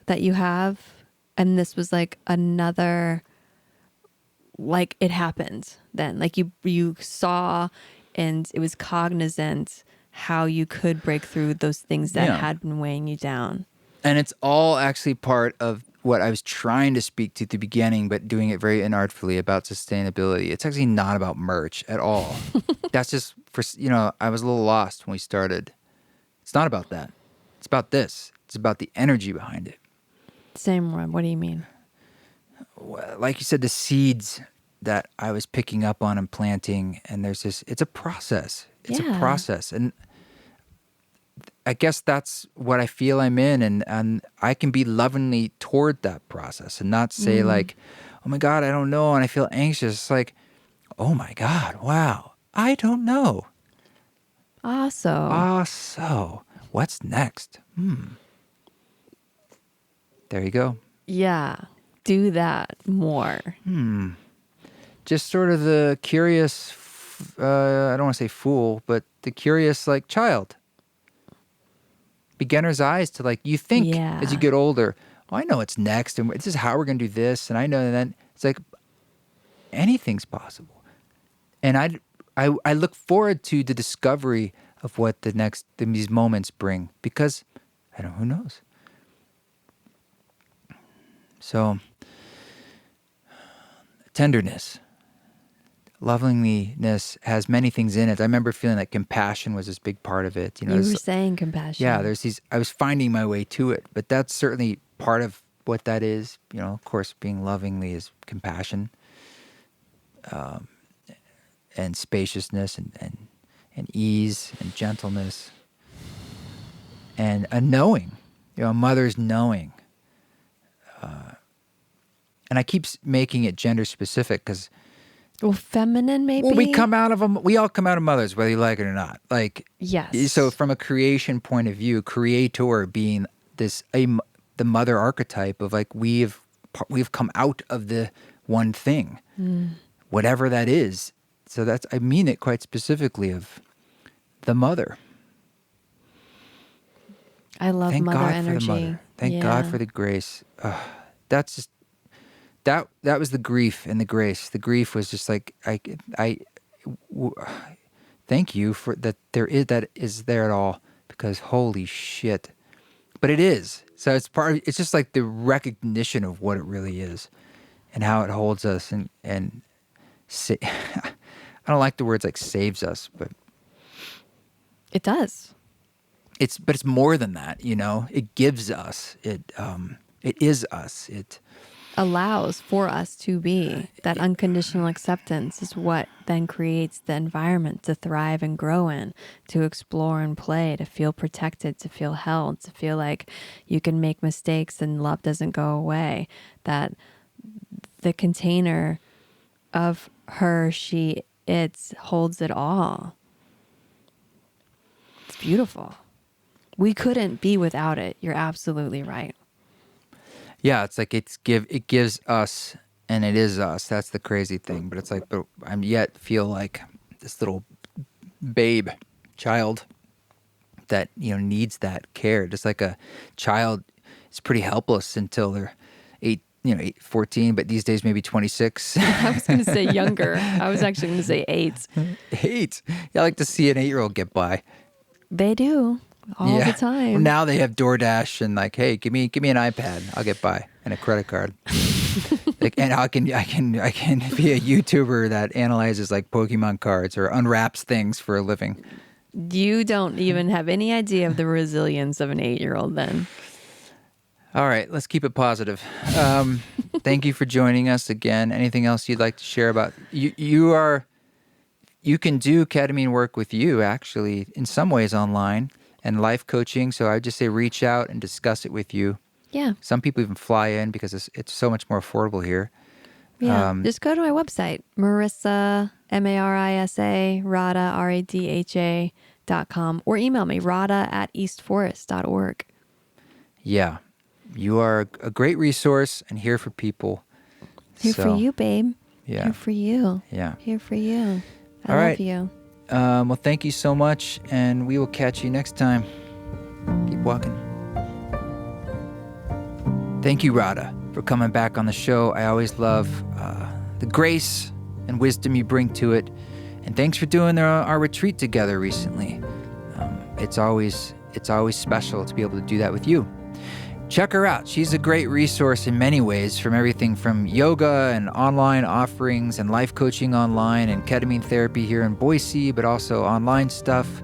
Speaker 2: that you have. And this was like another, like it happened then, like you saw, and it was cognizant how you could break through those things that had been weighing you down.
Speaker 1: And it's all actually part of what I was trying to speak to at the beginning, but doing it very inartfully about sustainability. It's actually not about merch at all. That's just for, I was a little lost when we started. It's not about that. It's about this. It's about the energy behind it.
Speaker 2: Same one. What do you mean?
Speaker 1: Well, like you said, the seeds that I was picking up on and planting. And there's this, it's a process. It's a process. And I guess that's what I feel I'm in. And I can be lovingly toward that process and not say like, oh my God, I don't know. And I feel anxious. It's like, oh my God, wow, I don't know. So what's next? There you go.
Speaker 2: Yeah. Do that more.
Speaker 1: Just sort of the curious, I don't want to say fool, but the curious like child. Beginner's eyes to like, you think as you get older, oh, I know what's next and this is how we're going to do this. And I know that it's like anything's possible. And I look forward to the discovery of what these moments bring because I don't know, who knows? So, tenderness, loveliness has many things in it. I remember feeling like compassion was this big part of it.
Speaker 2: You were saying compassion.
Speaker 1: Yeah, I was finding my way to it, but that's certainly part of what that is. Of course, being lovingly is compassion, and spaciousness and ease and gentleness and a knowing, a mother's knowing. And I keep making it gender specific because,
Speaker 2: feminine maybe.
Speaker 1: Well, we all come out of mothers, whether you like it or not. Like,
Speaker 2: yes.
Speaker 1: So from a creation point of view, creator being the mother archetype of like we've come out of the one thing, whatever that is. So I mean it quite specifically of the mother.
Speaker 2: I love
Speaker 1: Thank
Speaker 2: mother
Speaker 1: God
Speaker 2: energy.
Speaker 1: For the mother. Thank God for the grace. That's just that was the grief and the grace. The grief was just like thank you for that. That is there at all because holy shit, but it is. So it's just like the recognition of what it really is and how it holds us and I don't like the words like saves us, but
Speaker 2: it does.
Speaker 1: It's more than that, It gives us. It is us. It
Speaker 2: allows for us to be. That unconditional acceptance is what then creates the environment to thrive and grow in, to explore and play, to feel protected, to feel held, to feel like you can make mistakes and love doesn't go away. That the container of her, she, it holds it all. It's beautiful. We couldn't be without it. You're absolutely right.
Speaker 1: Yeah, it's like it gives us and it is us. That's the crazy thing. But it's like, but I'm yet feel like this little child that, needs that care. Just like a child is pretty helpless until they're 14, but these days maybe 26.
Speaker 2: I was going to say younger. I was actually going to say 8.
Speaker 1: 8. Yeah, I like to see an 8-year-old get by.
Speaker 2: They do. All the time.
Speaker 1: Well, now they have DoorDash and like, hey, give me an iPad, I'll get by, and a credit card. And I can be a YouTuber that analyzes like Pokemon cards or unwraps things for a living.
Speaker 2: You don't even have any idea of the resilience of an 8-year-old then.
Speaker 1: All right, let's keep it positive. Thank you for joining us again. Anything else you'd like to share about you can do ketamine work with you actually in some ways online. And life coaching, so I would just say reach out and discuss it with you.
Speaker 2: Yeah.
Speaker 1: Some people even fly in because it's so much more affordable here.
Speaker 2: Yeah. Just go to my website, Marissa, Marisa, Radha, RADHA.com, or email me, radha@eastforest.org.
Speaker 1: Yeah. You are a great resource and here for people.
Speaker 2: Here for you, babe.
Speaker 1: Yeah.
Speaker 2: Here for you.
Speaker 1: Yeah.
Speaker 2: Here for you. I
Speaker 1: All
Speaker 2: love
Speaker 1: right.
Speaker 2: you.
Speaker 1: Well, thank you so much, and we will catch you next time. Keep walking. Thank you, Radha, for coming back on the show. I always love the grace and wisdom you bring to it. And thanks for doing our retreat together recently. It's always special to be able to do that with you. Check her out. She's a great resource in many ways, from everything from yoga and online offerings and life coaching online and ketamine therapy here in Boise, but also online stuff.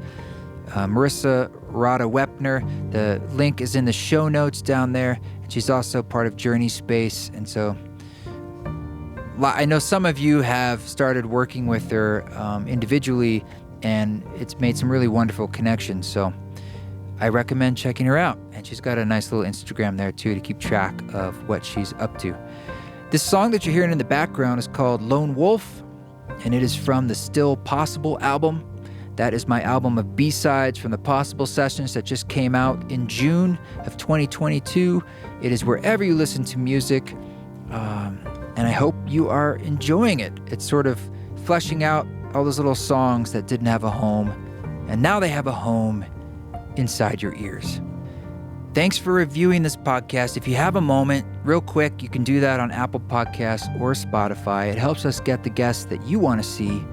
Speaker 1: Marissa Radha Wepner. The link is in the show notes down there. She's also part of Journey Space. And so I know some of you have started working with her individually, and it's made some really wonderful connections. So I recommend checking her out. And she's got a nice little Instagram there too to keep track of what she's up to. This song that you're hearing in the background is called Lone Wolf, and it is from the Still Possible album. That is my album of B-sides from the Possible Sessions that just came out in June of 2022. It is wherever you listen to music, and I hope you are enjoying it. It's sort of fleshing out all those little songs that didn't have a home, and now they have a home inside your ears. Thanks for reviewing this podcast. If you have a moment, real quick, you can do that on Apple Podcasts or Spotify. It helps us get the guests that you want to see.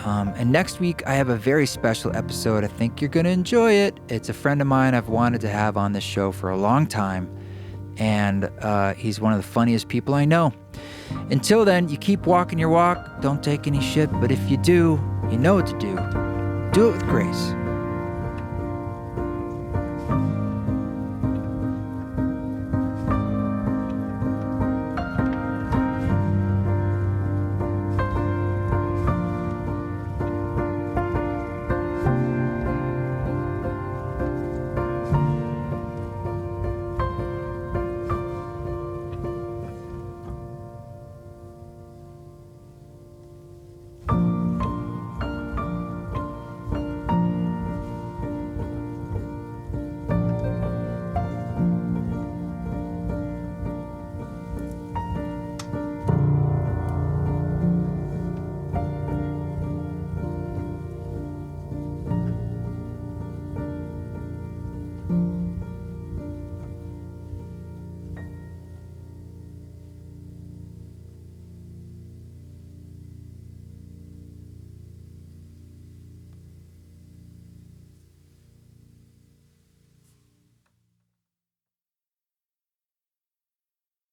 Speaker 1: And next week, I have a very special episode. I think you're going to enjoy it. It's a friend of mine I've wanted to have on this show for a long time. And he's one of the funniest people I know. Until then, you keep walking your walk. Don't take any shit. But if you do, you know what to do. Do it with grace.